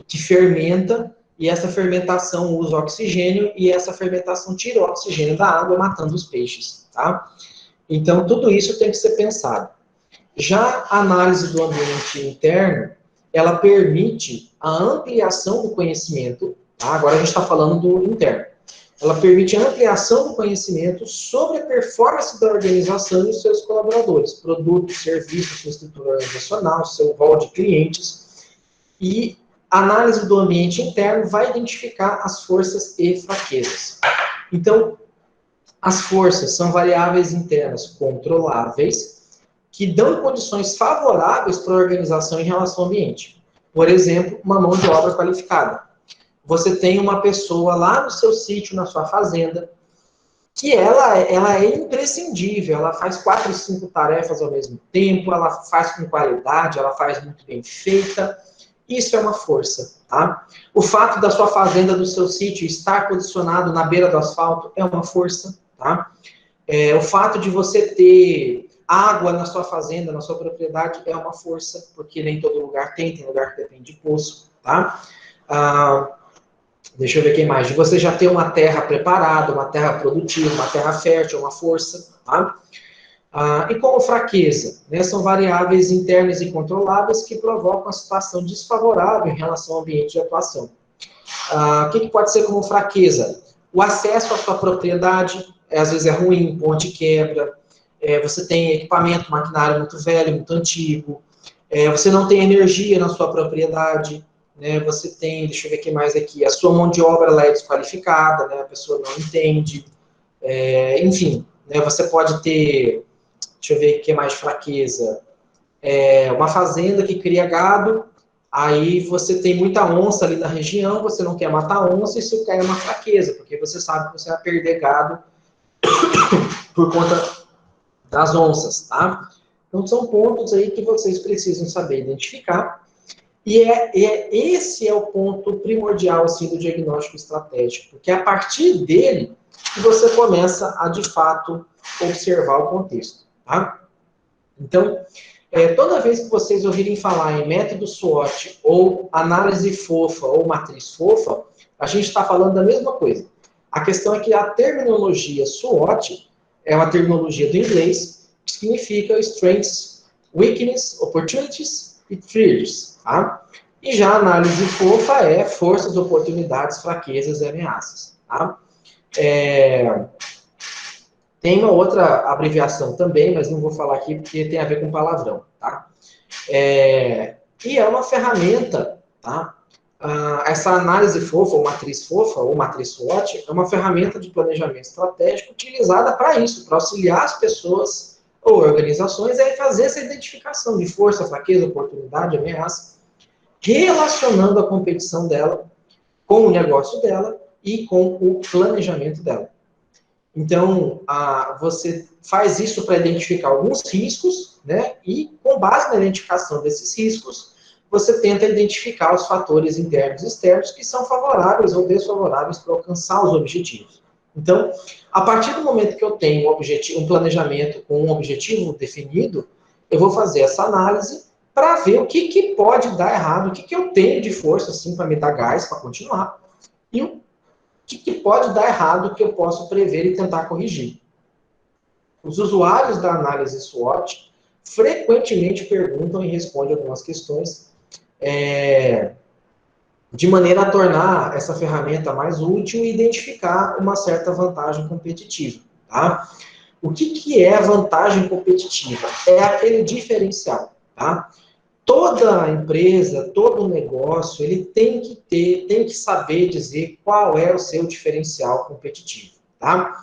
Speaker 1: que fermenta, e essa fermentação usa oxigênio, e essa fermentação tira o oxigênio da água, matando os peixes. Tá? Então, tudo isso tem que ser pensado. Já a análise do ambiente interno, ela permite a ampliação do conhecimento, tá? Agora a gente está falando do interno. Ela permite a ampliação do conhecimento sobre a performance da organização e os seus colaboradores, produtos, serviços, sua estrutura organizacional, seu rol de clientes. E a análise do ambiente interno vai identificar as forças e fraquezas. Então, as forças são variáveis internas controláveis que dão condições favoráveis para a organização em relação ao ambiente. Por exemplo, uma mão de obra qualificada. Você tem uma pessoa lá no seu sítio, na sua fazenda, que ela é imprescindível, ela faz 4, 5 tarefas ao mesmo tempo, ela faz com qualidade, ela faz muito bem feita. Isso é uma força, tá? O fato da sua fazenda, do seu sítio, estar posicionado na beira do asfalto é uma força, tá? O fato de você ter água na sua fazenda, na sua propriedade, é uma força, porque nem todo lugar tem lugar que depende de poço, tá? Deixa eu ver quem mais. De você já ter uma terra preparada, uma terra produtiva, uma terra fértil, uma força, tá? E como fraqueza, né, são variáveis internas e controláveis que provocam a situação desfavorável em relação ao ambiente de atuação. O que pode ser como fraqueza? O acesso à sua propriedade, às vezes é ruim, ponte quebra, você tem equipamento, maquinário muito velho, muito antigo, você não tem energia na sua propriedade, né, você tem, deixa eu ver o que mais aqui, a sua mão de obra ela é desqualificada, né, a pessoa não entende, enfim, né, você pode ter, deixa eu ver o que é mais fraqueza, uma fazenda que cria gado, aí você tem muita onça ali na região, você não quer matar onça, isso é uma fraqueza, porque você sabe que você vai perder gado por conta das onças, tá? Então são pontos aí que vocês precisam saber identificar, e esse é o ponto primordial assim, do diagnóstico estratégico, porque é a partir dele que você começa a, de fato, observar o contexto, tá? Então, toda vez que vocês ouvirem falar em método SWOT, ou análise fofa, ou matriz fofa, a gente está falando da mesma coisa. A questão é que a terminologia SWOT é uma terminologia do inglês, que significa Strengths, Weaknesses, Opportunities e triggers, tá? E já a análise fofa é forças, oportunidades, fraquezas e ameaças, tá? Tem uma outra abreviação também, mas não vou falar aqui porque tem a ver com palavrão, tá? E é uma ferramenta, tá? Essa análise fofa, ou matriz SWOT, é uma ferramenta de planejamento estratégico utilizada para isso, para auxiliar as pessoas ou organizações a fazer essa identificação de força, fraqueza, oportunidade, ameaça, relacionando a competição dela com o negócio dela e com o planejamento dela. Então, você faz isso para identificar alguns riscos, né? E com base na identificação desses riscos, você tenta identificar os fatores internos e externos que são favoráveis ou desfavoráveis para alcançar os objetivos. Então, a partir do momento que eu tenho um planejamento com um objetivo definido, eu vou fazer essa análise para ver o que pode dar errado, o que eu tenho de força assim, para me dar gás para continuar, e o que pode dar errado que eu posso prever e tentar corrigir. Os usuários da análise SWOT frequentemente perguntam e respondem algumas questões de maneira a tornar essa ferramenta mais útil e identificar uma certa vantagem competitiva. Tá? O que é a vantagem competitiva? É aquele diferencial. Tá? Toda empresa, todo negócio, ele tem que saber dizer qual é o seu diferencial competitivo. Tá?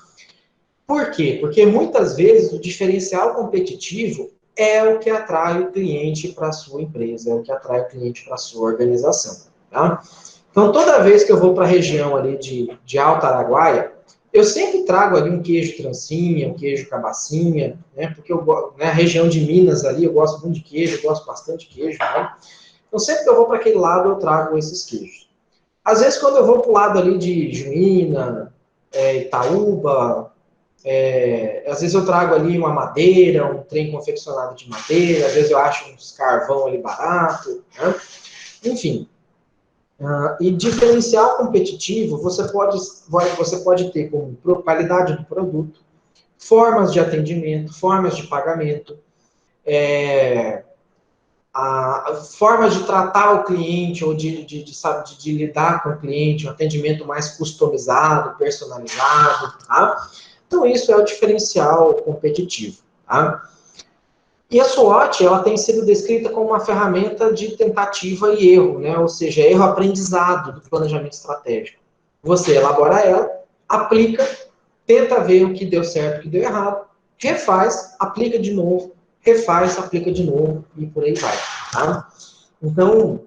Speaker 1: Por quê? Porque muitas vezes o diferencial competitivo é o que atrai o cliente para a sua empresa, é o que atrai o cliente para a sua organização. Tá? Então, toda vez que eu vou para a região ali de Alto Araguaia, eu sempre trago ali um queijo trancinha, um queijo cabacinha, né? Porque a região de Minas ali, eu gosto muito de queijo, eu gosto bastante de queijo, né? Então, sempre que eu vou para aquele lado, eu trago esses queijos. Às vezes, quando eu vou para o lado ali de Juína, Itaúba, às vezes eu trago ali uma madeira, um trem confeccionado de madeira, às vezes eu acho uns carvão ali barato, né? Enfim. E diferencial competitivo, você pode ter como qualidade do produto, formas de atendimento, formas de pagamento, formas de tratar o cliente ou de lidar com o cliente, um atendimento mais customizado, personalizado, tá? Então, isso é o diferencial competitivo, tá? E a SWOT, ela tem sido descrita como uma ferramenta de tentativa e erro, né? Ou seja, erro-aprendizado do planejamento estratégico. Você elabora ela, aplica, tenta ver o que deu certo, o que deu errado, refaz, aplica de novo, refaz, aplica de novo e por aí vai. Tá? Então,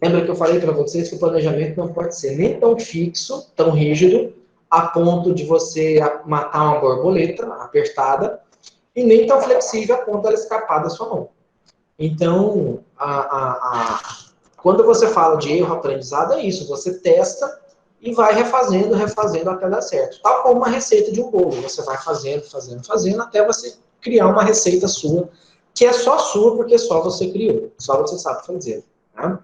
Speaker 1: lembra que eu falei para vocês que o planejamento não pode ser nem tão fixo, tão rígido, a ponto de você matar uma borboleta apertada, e nem tão flexível a ponto dela escapar da sua mão. Então, quando você fala de erro-aprendizado, é isso, você testa e vai refazendo até dar certo. Tal como uma receita de um bolo, você vai fazendo, até você criar uma receita sua, que é só sua, porque só você criou, só você sabe fazer. Né?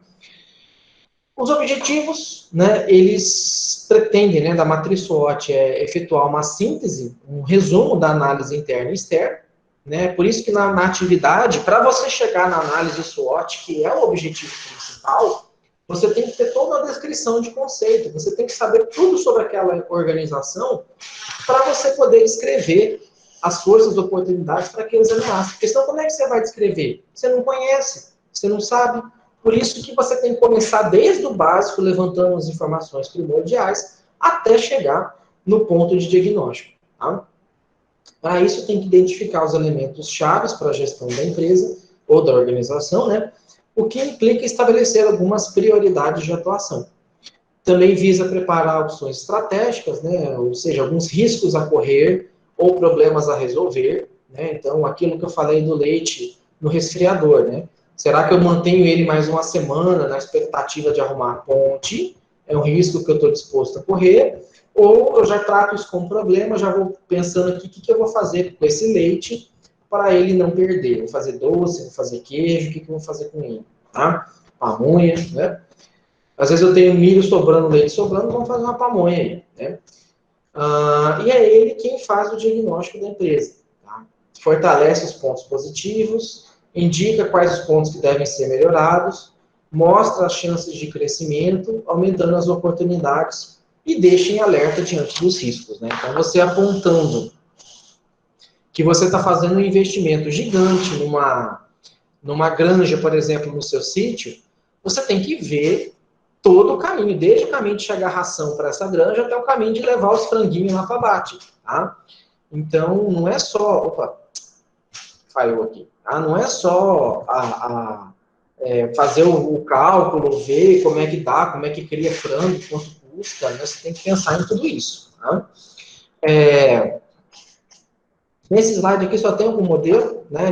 Speaker 1: Os objetivos, né, eles pretendem, né, da matriz SWOT, efetuar uma síntese, um resumo da análise interna e externa, né, por isso que na atividade, para você chegar na análise SWOT, que é o objetivo principal, você tem que ter toda a descrição de conceito, você tem que saber tudo sobre aquela organização para você poder escrever as forças, oportunidades, fraquezas e ameaças. Porque senão, como é que você vai descrever? Você não conhece, você não sabe. Por isso que você tem que começar desde o básico, levantando as informações primordiais, até chegar no ponto de diagnóstico. Tá? Para isso, tem que identificar os elementos chaves para a gestão da empresa ou da organização, né? O que implica estabelecer algumas prioridades de atuação. Também visa preparar opções estratégicas, né? Ou seja, alguns riscos a correr ou problemas a resolver. Né? Então, aquilo que eu falei do leite no resfriador, né? Será que eu mantenho ele mais uma semana na expectativa de arrumar a ponte? É um risco que eu estou disposto a correr. Ou eu já trato isso como problema, já vou pensando aqui o que eu vou fazer com esse leite para ele não perder. Vou fazer doce, vou fazer queijo, o que eu vou fazer com ele? Tá? Pamonha, né? Às vezes eu tenho milho sobrando, leite sobrando, vamos fazer uma pamonha aí. Né? E é ele quem faz o diagnóstico da empresa. Tá? Fortalece os pontos positivos, indica quais os pontos que devem ser melhorados, mostra as chances de crescimento, aumentando as oportunidades e deixa em alerta diante dos riscos, né? Então, você apontando que você está fazendo um investimento gigante numa granja, por exemplo, no seu sítio, você tem que ver todo o caminho, desde o caminho de chegar a ração para essa granja até o caminho de levar os franguinhos lá para abate, tá? Então, não é só... Opa, falhou aqui. Tá? Não é só fazer o cálculo, ver como é que dá, como é que cria frango, quanto custa, né? Você tem que pensar em tudo isso. Tá? Nesse slide aqui só tem algum modelo, né,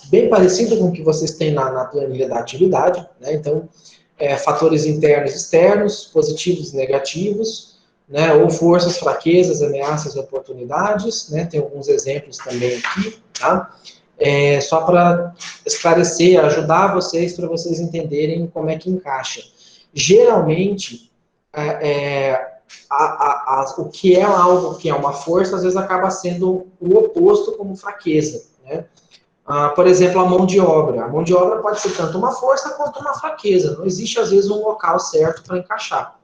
Speaker 1: bem parecido com o que vocês têm na planilha da atividade, né, então, fatores internos e externos, positivos e negativos, né, ou forças, fraquezas, ameaças e oportunidades, né, tem alguns exemplos também aqui, tá? Só para esclarecer, ajudar vocês, para vocês entenderem como é que encaixa. Geralmente, o que é algo que é uma força, às vezes acaba sendo o oposto como fraqueza, né? Por exemplo, a mão de obra. A mão de obra pode ser tanto uma força quanto uma fraqueza. Não existe, às vezes, um local certo para encaixar.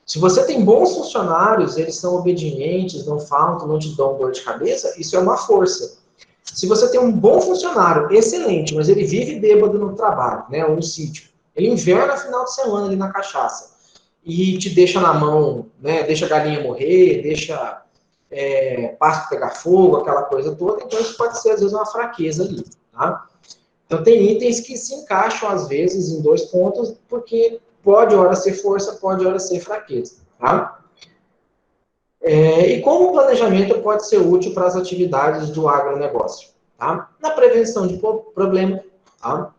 Speaker 1: Se você tem bons funcionários, eles são obedientes, não faltam, não te dão dor de cabeça, isso é uma força. Se você tem um bom funcionário, excelente, mas ele vive bêbado no trabalho, né, ou no sítio, ele inverna final de semana ali na cachaça, e te deixa na mão, né, deixa a galinha morrer, deixa pasto pegar fogo, aquela coisa toda, então isso pode ser, às vezes, uma fraqueza ali, tá? Então, tem itens que se encaixam, às vezes, em dois pontos, porque pode, hora, ser força, pode, hora, ser fraqueza, tá? E como o planejamento pode ser útil para as atividades do agronegócio, tá? Na prevenção de problema, tá?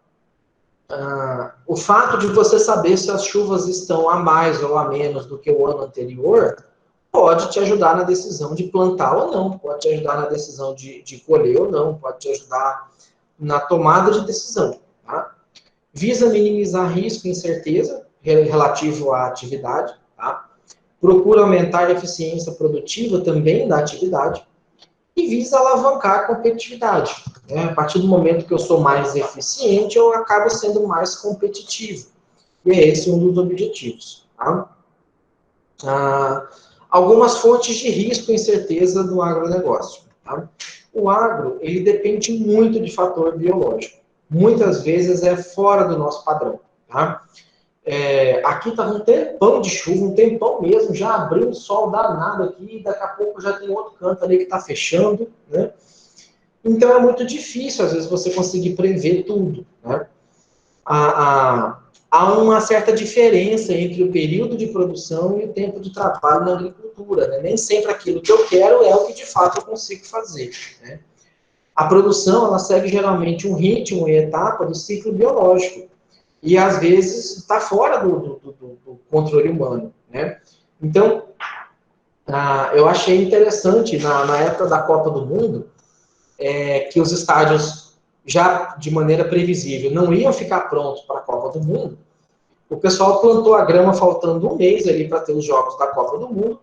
Speaker 1: O fato de você saber se as chuvas estão a mais ou a menos do que o ano anterior pode te ajudar na decisão de plantar ou não, pode te ajudar na decisão de colher ou não, pode te ajudar na tomada de decisão. Tá? Visa minimizar risco e incerteza relativo à atividade. Tá? Procura aumentar a eficiência produtiva também da atividade. E visa alavancar a competitividade. Né? A partir do momento que eu sou mais eficiente, eu acabo sendo mais competitivo. E é esse um dos objetivos. Tá? Algumas fontes de risco e incerteza do agronegócio. Tá? O agro, ele depende muito de fator biológico. Muitas vezes é fora do nosso padrão. Tá? Aqui estava um tempão de chuva, um tempão mesmo, já abriu um sol danado aqui, daqui a pouco já tem outro canto ali que está fechando, né? Então é muito difícil, às vezes, você conseguir prever tudo, né? Há uma certa diferença entre o período de produção e o tempo de trabalho na agricultura, né? Nem sempre aquilo que eu quero é o que de fato eu consigo fazer, né? A produção, ela segue geralmente um ritmo e etapa do ciclo biológico. E, às vezes, está fora do controle humano, né? Então, eu achei interessante, na época da Copa do Mundo, que os estádios, já de maneira previsível, não iam ficar prontos para a Copa do Mundo. O pessoal plantou a grama faltando um mês ali para ter os jogos da Copa do Mundo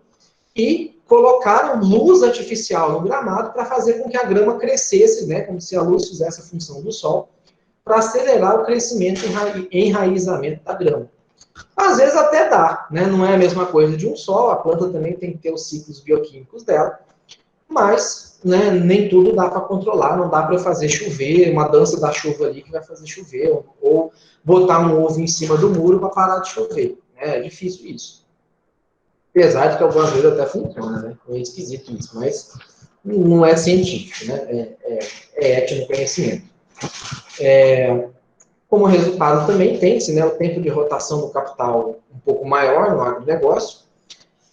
Speaker 1: e colocaram luz artificial no gramado para fazer com que a grama crescesse, né? Como se a luz fizesse a função do sol, para acelerar o crescimento e enraizamento da grama. Às vezes até dá, né? Não é a mesma coisa de um sol, a planta também tem que ter os ciclos bioquímicos dela, mas, né, nem tudo dá para controlar, não dá para fazer chover, uma dança da chuva ali que vai fazer chover, ou botar um ovo em cima do muro para parar de chover. É difícil isso. Apesar de que algumas vezes até funciona, né? É esquisito isso, mas não é científico, né? É etnoconhecimento. Como resultado também tem-se, né, o tempo de rotação do capital um pouco maior no agronegócio,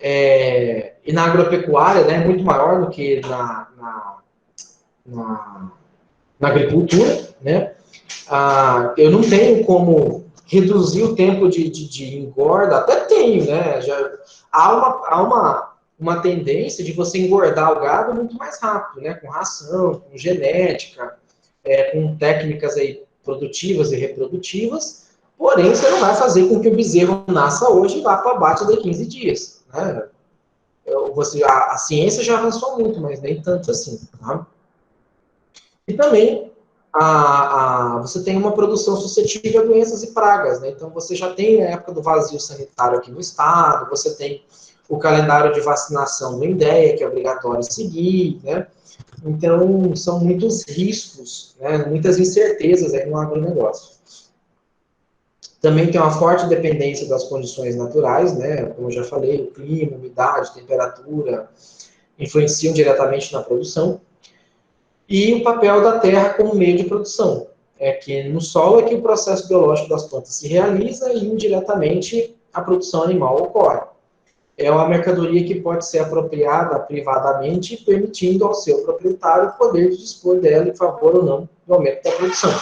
Speaker 1: e na agropecuária, né, muito maior do que na agricultura, né? Eu não tenho como reduzir o tempo de engorda, até tenho, né? Há uma tendência de você engordar o gado muito mais rápido, né? Com ração, com genética, com técnicas aí produtivas e reprodutivas, porém você não vai fazer com que o bezerro nasça hoje e vá para o abate daqui 15 dias. Né? A ciência já avançou muito, mas nem tanto assim. Tá? E também você tem uma produção suscetível a doenças e pragas, né? Então, você já tem a época do vazio sanitário aqui no estado, você tem o calendário de vacinação do INDEA, que é obrigatório seguir, né? Então, são muitos riscos, né? Muitas incertezas aí no agronegócio. Também tem uma forte dependência das condições naturais, né? Como eu já falei, o clima, umidade, temperatura, influenciam diretamente na produção. E o papel da terra como meio de produção. É que no solo é que o processo biológico das plantas se realiza e indiretamente a produção animal ocorre. É uma mercadoria que pode ser apropriada privadamente, permitindo ao seu proprietário o poder de dispor dela em favor ou não do aumento da produção.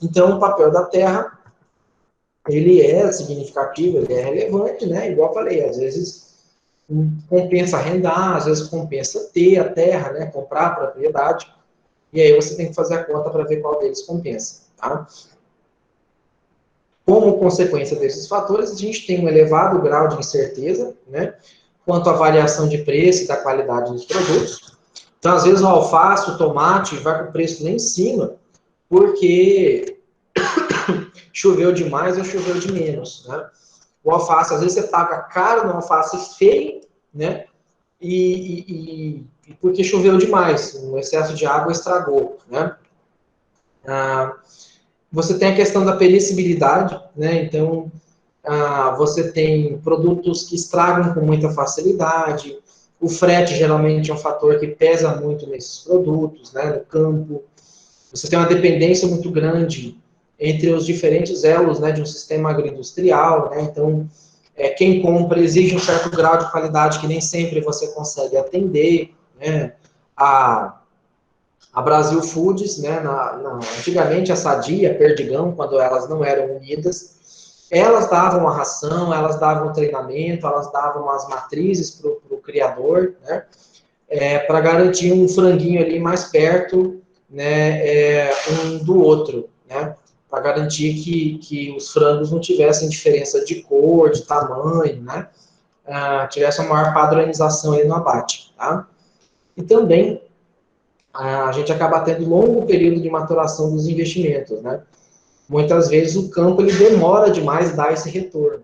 Speaker 1: Então, o papel da terra, ele é significativo, ele é relevante, né? Igual eu falei, às vezes compensa arrendar, às vezes compensa ter a terra, né? Comprar a propriedade. E aí você tem que fazer a conta para ver qual deles compensa. Tá? Como consequência desses fatores, a gente tem um elevado grau de incerteza, né, quanto à variação de preço e da qualidade dos produtos. Então, às vezes, o alface, o tomate vai com o preço lá em cima, porque choveu demais ou choveu de menos. Né? O alface, às vezes, você paga caro no alface feio, né, e porque choveu demais, um excesso de água estragou, né? Você tem a questão da perecibilidade, né? Então, você tem produtos que estragam com muita facilidade. O frete geralmente é um fator que pesa muito nesses produtos, né? No campo. Você tem uma dependência muito grande entre os diferentes elos, né? De um sistema agroindustrial, né? Então, quem compra exige um certo grau de qualidade que nem sempre você consegue atender, né? A Brasil Foods, né, antigamente a Sadia, a Perdigão, quando elas não eram unidas, elas davam a ração, elas davam o treinamento, elas davam as matrizes para o criador, né, para garantir um franguinho ali mais perto, né, um do outro, né, para garantir que os frangos não tivessem diferença de cor, de tamanho, né, tivesse uma maior padronização aí no abate, tá? E também a gente acaba tendo longo período de maturação dos investimentos, né? Muitas vezes o campo ele demora demais a dar esse retorno.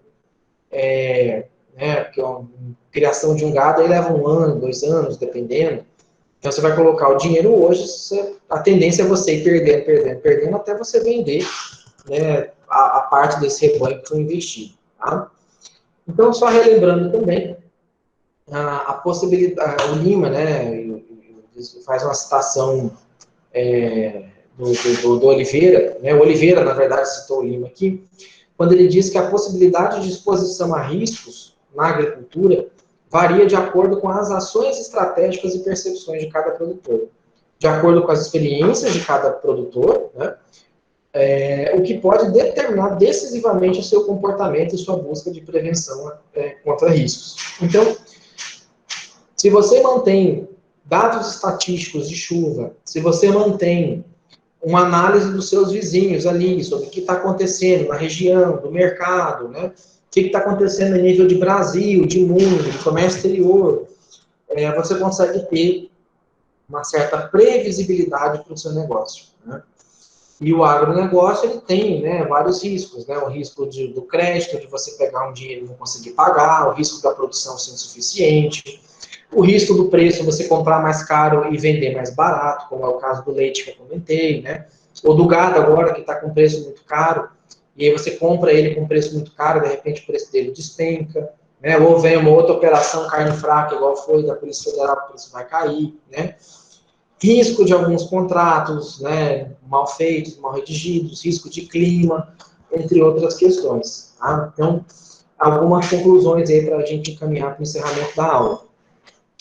Speaker 1: Porque a criação de um gado aí leva 1 ano, 2 anos, dependendo. Então você vai colocar o dinheiro hoje, a tendência é você ir perdendo, perdendo, perdendo, até você vender, né, a parte desse rebanho que foi investido. Tá? Então, só relembrando também, a possibilidade, o Lima, né, faz uma citação do Oliveira, né? O Oliveira, na verdade, citou o Lima aqui, quando ele diz que a possibilidade de exposição a riscos na agricultura varia de acordo com as ações estratégicas e percepções de cada produtor, de acordo com as experiências de cada produtor, né? O que pode determinar decisivamente o seu comportamento e sua busca de prevenção contra riscos. Então, se você mantém dados estatísticos de chuva, se você mantém uma análise dos seus vizinhos ali, sobre o que está acontecendo na região, do mercado, né? O que está acontecendo a nível de Brasil, de mundo, de comércio exterior, você consegue ter uma certa previsibilidade para o seu negócio. Né? E o agronegócio, ele tem, né, vários riscos, né? O risco do crédito, de você pegar um dinheiro e não conseguir pagar, o risco da produção ser insuficiente, o risco do preço, você comprar mais caro e vender mais barato, como é o caso do leite que eu comentei, né? Ou do gado agora, que está com preço muito caro, e aí você compra ele com preço muito caro, de repente o preço dele despenca, né? Ou vem uma outra operação carne fraca, igual foi da Polícia Federal, o preço vai cair, né? Risco de alguns contratos, né? Mal feitos, mal redigidos, risco de clima, entre outras questões. Tá? Então, algumas conclusões aí para a gente encaminhar para o encerramento da aula.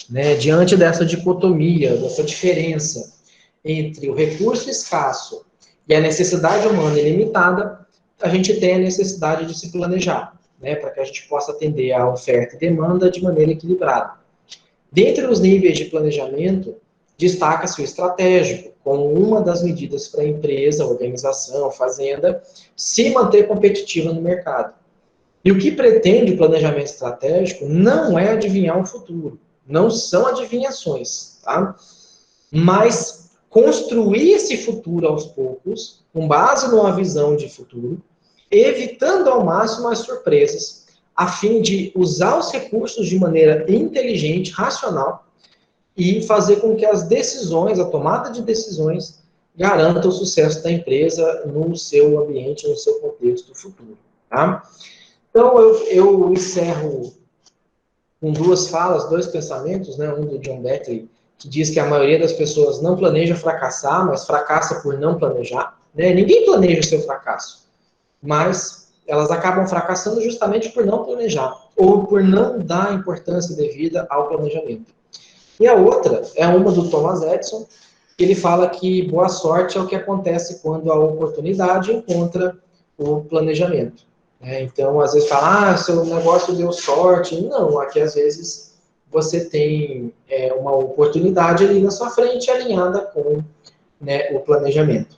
Speaker 1: Né, diante dessa dicotomia, dessa diferença entre o recurso escasso e a necessidade humana ilimitada, a gente tem a necessidade de se planejar, né, para que a gente possa atender a oferta e demanda de maneira equilibrada. Dentre os níveis de planejamento, destaca-se o estratégico, como uma das medidas para a empresa, organização, fazenda, se manter competitiva no mercado. E o que pretende o planejamento estratégico não é adivinhar o futuro, não são adivinhações, tá? Mas construir esse futuro aos poucos, com base numa visão de futuro, evitando ao máximo as surpresas, a fim de usar os recursos de maneira inteligente, racional, e fazer com que as decisões, a tomada de decisões, garanta o sucesso da empresa no seu ambiente, no seu contexto futuro. Tá? Então, eu encerro com duas falas, dois pensamentos, né? Um do John Beckley, que diz que a maioria das pessoas não planeja fracassar, mas fracassa por não planejar. Né? Ninguém planeja o seu fracasso, mas elas acabam fracassando justamente por não planejar, ou por não dar importância devida ao planejamento. E a outra é uma do Thomas Edison, que ele fala que boa sorte é o que acontece quando a oportunidade encontra o planejamento. Então, às vezes fala, seu negócio deu sorte. Não, aqui às vezes você tem uma oportunidade ali na sua frente alinhada com, né, o planejamento.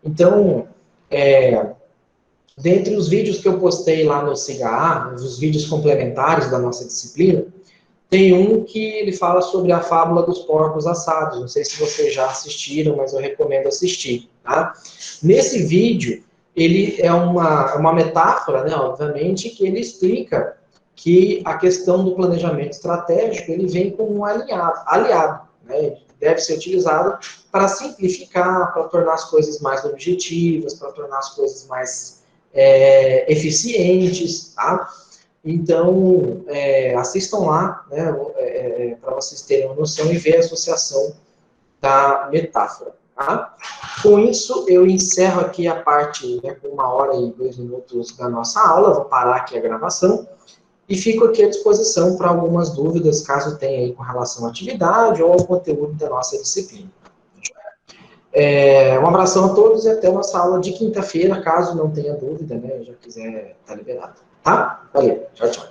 Speaker 1: Então, dentre os vídeos que eu postei lá no SIGA, os vídeos complementares da nossa disciplina, tem um que ele fala sobre a fábula dos porcos assados. Não sei se vocês já assistiram, mas eu recomendo assistir. Tá? Nesse vídeo, ele é uma metáfora, né, obviamente, que ele explica que a questão do planejamento estratégico ele vem como um aliado, né? Ele deve ser utilizado para simplificar, para tornar as coisas mais objetivas, para tornar as coisas mais eficientes, tá? Então, assistam lá, né, para vocês terem uma noção e ver a associação da metáfora. Tá? Com isso, eu encerro aqui a parte, né, com 1h02 da nossa aula, vou parar aqui a gravação e fico aqui à disposição para algumas dúvidas, caso tenha aí com relação à atividade ou ao conteúdo da nossa disciplina. Um abração a todos e até a nossa aula de quinta-feira, caso não tenha dúvida, né, já quiser estar liberado. Tá? Valeu, tchau, tchau.